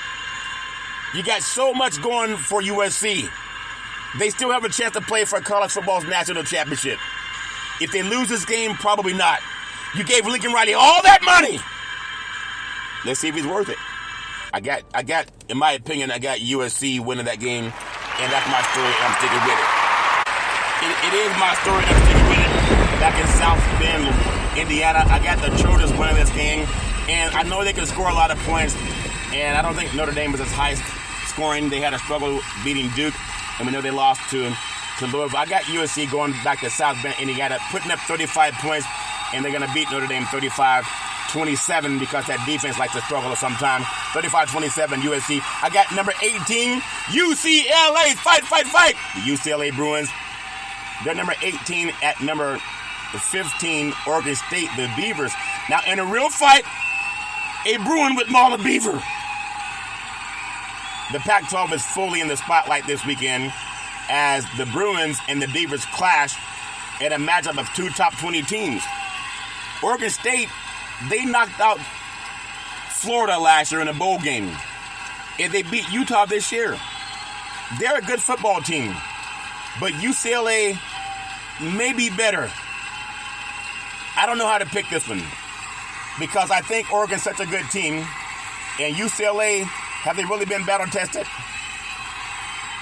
You got so much going for USC. They still have a chance to play for college football's national championship. If they lose this game, probably not. You gave Lincoln Riley all that money. Let's see if he's worth it. I got, in my opinion, I got USC winning that game, and that's my story, and I'm sticking with it. It is my story, and I'm sticking with it. Back in South Bend, Indiana, I got the Trojans winning this game, and I know they can score a lot of points, and I don't think Notre Dame was as high scoring. They had a struggle beating Duke, and we know they lost to Louisville. I got USC going back to South Bend, Indiana, putting up 35 points, and they're going to beat Notre Dame 35-27 because that defense likes to struggle sometimes. 35-27 USC. I got number 18, UCLA. Fight. The UCLA Bruins. They're number 18 at number 15, Oregon State, the Beavers. Now, in a real fight, a Bruin would maul a Beaver. The Pac-12 is fully in the spotlight this weekend as the Bruins and the Beavers clash in a matchup of 2 top 20 teams. Oregon State, they knocked out Florida last year in a bowl game. And they beat Utah this year. They're a good football team. But UCLA may be better. I don't know how to pick this one. Because I think Oregon's such a good team. And UCLA, have they really been battle tested?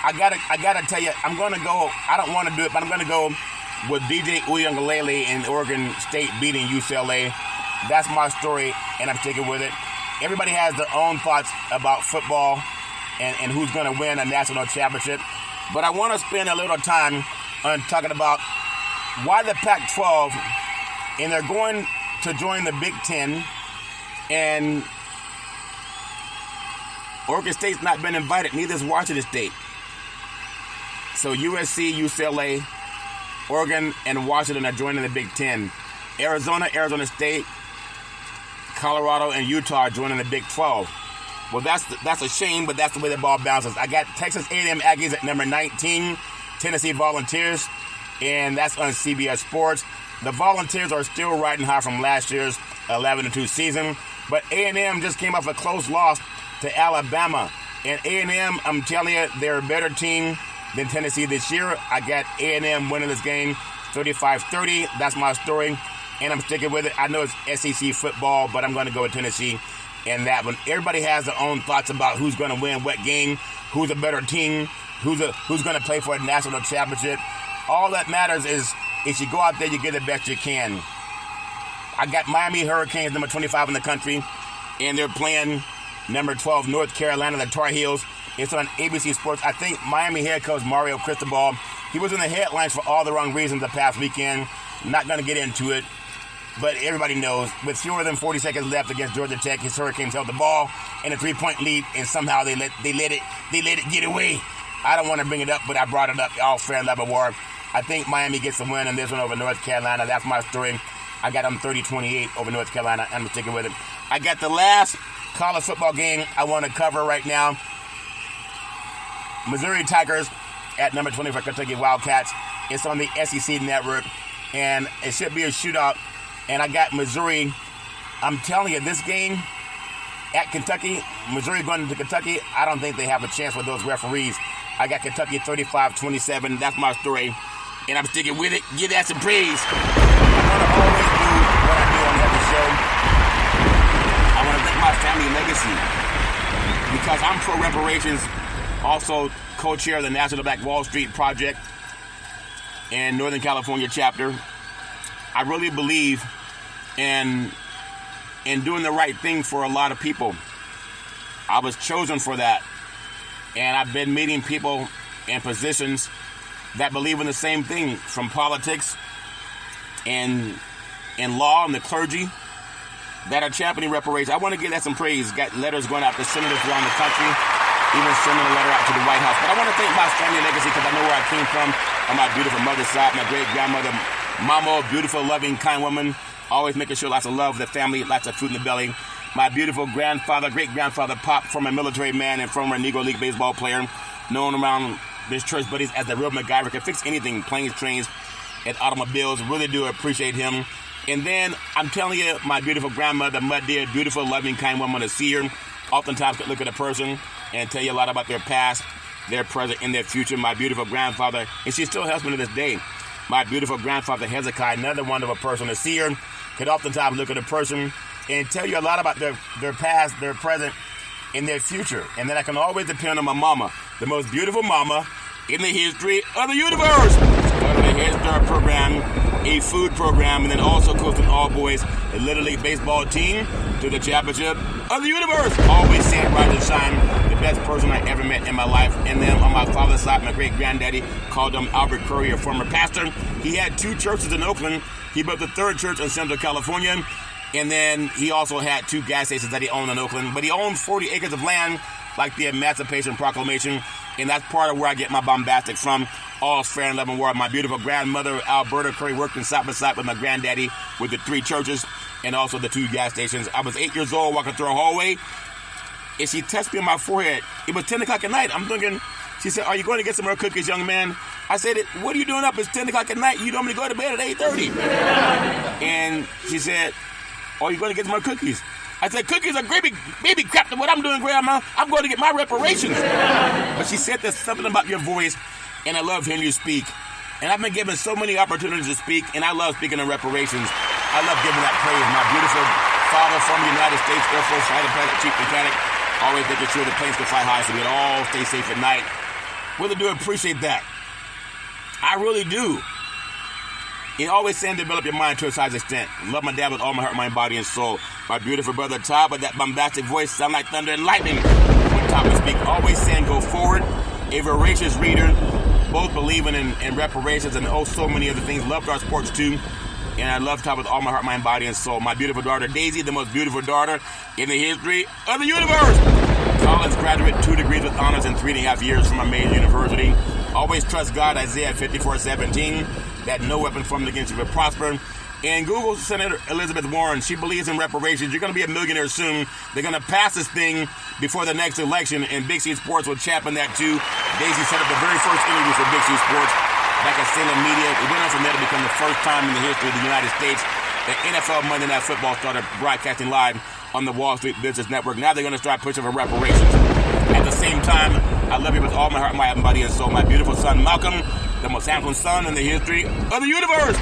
I gotta tell you, I'm gonna go, I don't want to do it, but I'm gonna go with DJ Uiagalelei and Oregon State beating UCLA. That's my story, and I'm sticking with it. Everybody has their own thoughts about football and who's going to win a national championship. But I want to spend a little time on talking about why the Pac-12, and they're going to join the Big Ten, and Oregon State's not been invited, neither is Washington State. So USC, UCLA, Oregon, and Washington are joining the Big Ten. Arizona, Arizona State, Colorado, and Utah are joining the Big 12. Well, that's a shame, but that's the way the ball bounces. I got Texas A&M Aggies at number 19, Tennessee Volunteers, and that's on CBS Sports. The Volunteers are still riding high from last year's 11-2 season, but A&M just came off a close loss to Alabama. And A&M, I'm telling you, they're a better team than Tennessee this year. I got A&M winning this game 35-30. That's my story, and I'm sticking with it. I know it's SEC football, but I'm going to go with Tennessee in that one. Everybody has their own thoughts about who's going to win what game, who's a better team, who's going to play for a national championship. All that matters is if you go out there, you get the best you can. I got Miami Hurricanes, number 25 in the country, and they're playing number 12, North Carolina, the Tar Heels. It's on ABC Sports. I think Miami head coach Mario Cristobal, he was in the headlines for all the wrong reasons the past weekend. Not going to get into it. But everybody knows, with fewer than 40 seconds left against Georgia Tech, his Hurricanes held the ball in a 3-point lead, and somehow they let it get away. I don't want to bring it up, but I brought it up. All fair and level war. I think Miami gets the win in this one over North Carolina. That's my story. I got them 30-28 over North Carolina. I'm sticking with it. I got the last college football game I want to cover right now. Missouri Tigers at number 20 for Kentucky Wildcats. It's on the SEC network, and it should be a shootout. And I got Missouri. I'm telling you, this game at Kentucky, Missouri going into Kentucky, I don't think they have a chance with those referees. I got Kentucky 35-27. That's my story, and I'm sticking with it. Give that some praise. I want to always do what I do on every show. I want to thank my family legacy because I'm pro reparations, also co-chair of the National Black Wall Street Project and Northern California chapter. I really believe in doing the right thing for a lot of people. I was chosen for that. And I've been meeting people in positions that believe in the same thing, from politics and in law and the clergy that are championing reparations. I want to give that some praise. Got letters going out to senators around the country, even sending a letter out to the White House. But I want to thank my family legacy because I know where I came from on my beautiful mother's side, my great-grandmother, Mama, beautiful, loving, kind woman, always making sure lots of love for the family, lots of food in the belly. My beautiful grandfather, great-grandfather, Pop, former military man and former Negro League baseball player, known around his church buddies as the real MacGyver, can fix anything, planes, trains, and automobiles. Really do appreciate him. And then, I'm telling you, my beautiful grandmother, my dear, beautiful, loving, kind woman, a seer, oftentimes could look at a person and tell you a lot about their past, their present, and their future. My beautiful grandfather, and she still helps me to this day. My beautiful grandfather, Hezekiah, another wonderful person, a seer, could oftentimes look at a person and tell you a lot about their past, their present, and their future. And then I can always depend on my mama, the most beautiful mama in the history of the universe. Started a Head Start program, a food program, and then also coached an all-boys Little League baseball team to the championship of the universe. Always saying rise and shine, the best person I ever met in my life. And then on my father's side, my great-granddaddy called him Albert Curry, a former pastor. He had 2 churches in Oakland. He built the 3rd church in Central California. And then he also had 2 gas stations that he owned in Oakland. But he owned 40 acres of land, like the Emancipation Proclamation. And that's part of where I get my bombastic from. All fair and loving war. My beautiful grandmother, Alberta Curry, worked in side by side with my granddaddy with the 3 churches and also the 2 gas stations. I was 8 years old walking through a hallway, and she touched me on my forehead. It was 10 o'clock at night. I'm thinking, she said, "Are you going to get some more cookies, young man?" I said, "What are you doing up? It's 10 o'clock at night. You told me to go to bed at 8:30. And she said, "Are you going to get some more cookies?" I said, "Cookies are baby crap to what I'm doing, Grandma. I'm going to get my reparations." But she said, "There's something about your voice, and I love hearing you speak." And I've been given so many opportunities to speak, and I love speaking of reparations. I love giving that praise. My beautiful father, former United States Air Force fighter pilot, chief mechanic, always making sure the planes can fly high so we can all stay safe at night. Really do appreciate that. I really do. He always saying develop your mind to a size extent. Love my dad with all my heart, mind, body, and soul. My beautiful brother Todd with that bombastic voice sound like thunder and lightning when Todd would speak. Always saying go forward. A voracious reader. Both believing in reparations and so many other things. Loved our sports too. And I love Todd with all my heart, mind, body, and soul. My beautiful daughter Daisy, the most beautiful daughter in the history of the universe. College graduate, 2 degrees with honors in 3.5 years from a major university. Always trust God, Isaiah 54:17, that no weapon formed against you will prosper. And Google Senator Elizabeth Warren, she believes in reparations. You're going to be a millionaire soon. They're going to pass this thing before the next election, and Big C Sports will champion that too. Daisy set up the very first interview for Big C Sports back at Salem Media. It went on from there to become the first time in the history of the United States that NFL Monday Night Football started broadcasting live on the Wall Street Business Network. Now they're going to start pushing for reparations. At the same time, I love you with all my heart, mind, body, and soul. My beautiful son, Malcolm, the most handsome son in the history of the universe.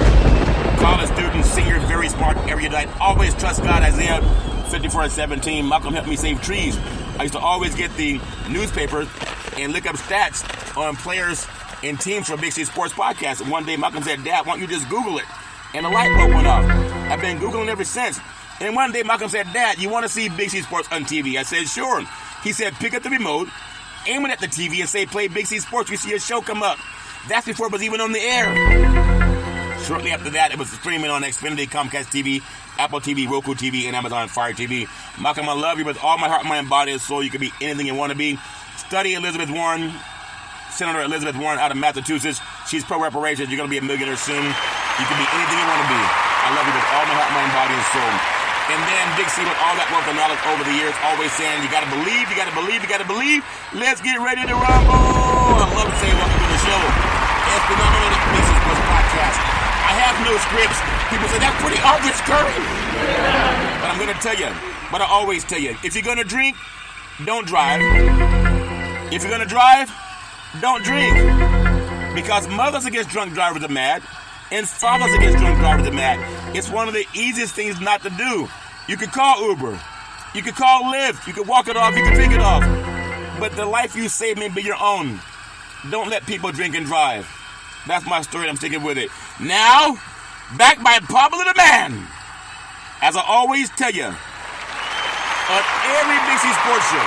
College student, senior, very smart, erudite. Always trust God, Isaiah 54:17. Malcolm helped me save trees. I used to always get the newspapers and look up stats on players and teams for Big C Sports Podcast. And one day, Malcolm said, "Dad, why don't you just Google it?" And the light bulb went off. I've been Googling ever since. And one day, Malcolm said, "Dad, you want to see Big C Sports on TV?" I said, "Sure." He said, "Pick up the remote, aim it at the TV, and say, 'Play Big C Sports.' You see a show come up." That's before it was even on the air. Shortly after that, it was streaming on Xfinity, Comcast TV, Apple TV, Roku TV, and Amazon Fire TV. Malcolm, I love you with all my heart, mind, body, and soul. You can be anything you want to be. Study Elizabeth Warren, Senator Elizabeth Warren out of Massachusetts. She's pro-reparations. You're going to be a millionaire soon. You can be anything you want to be. I love you with all my heart, mind, body, and soul. And then Big C with all that wealth and knowledge over the years, always saying, you got to believe, you got to believe, you got to believe. Let's get ready to rumble. I love to say welcome to the show. It's phenomenal Big C Sports Podcast. I have no scripts. People say, that's pretty obvious, Curry. But I'm going to tell you, but I always tell you, if you're going to drink, don't drive. If you're going to drive, don't drink. Because mothers against drunk drivers are mad. And fathers against drunk drivers are mad. It's one of the easiest things not to do. You could call Uber. You could call Lyft. You could walk it off. You could drink it off. But the life you save may be your own. Don't let people drink and drive. That's my story. I'm sticking with it. Now, back by popular demand. As I always tell you, on every Big C Sports show,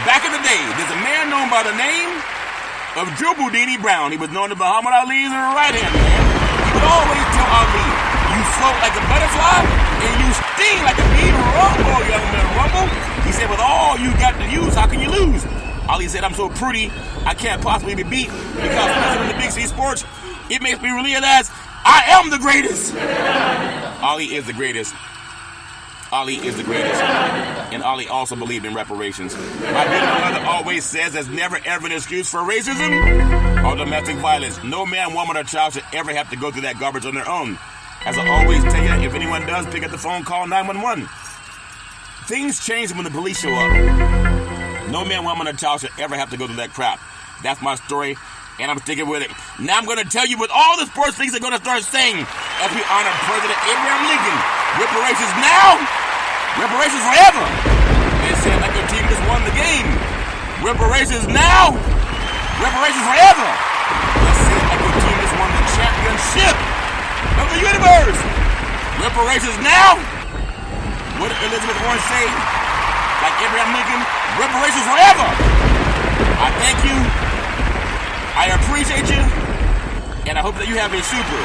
back in the day, there's a man known by the name of Joe Boudini Brown. He was known to Muhammad Ali's right-hand man. He would always tell Ali, you float like a butterfly and you sting like a bee. Rumble, young man, rumble. He said, with all you got to use, how can you lose? Ali said, I'm so pretty, I can't possibly be beat because listening to Big C Sports, it makes me realize I am the greatest. Ali is the greatest. Ali is the greatest. And Ali also believed in reparations. My beautiful mother always says there's never ever an excuse for racism or domestic violence. No man, woman, or child should ever have to go through that garbage on their own. As I always tell you, if anyone does, pick up the phone, call 911. Things change when the police show up. No man, woman, or child should ever have to go through that crap. That's my story, and I'm sticking with it. Now I'm going to tell you what all the sports leagues are going to start saying as we honor President Abraham Lincoln. Reparations now, reparations forever. They said like your team just won the game. Reparations now, reparations forever. Let's say like your team just won the championship of the universe. Reparations now. What did Elizabeth Warren say? Like Abraham Lincoln, reparations forever. I thank you. I appreciate you. And I hope that you have a super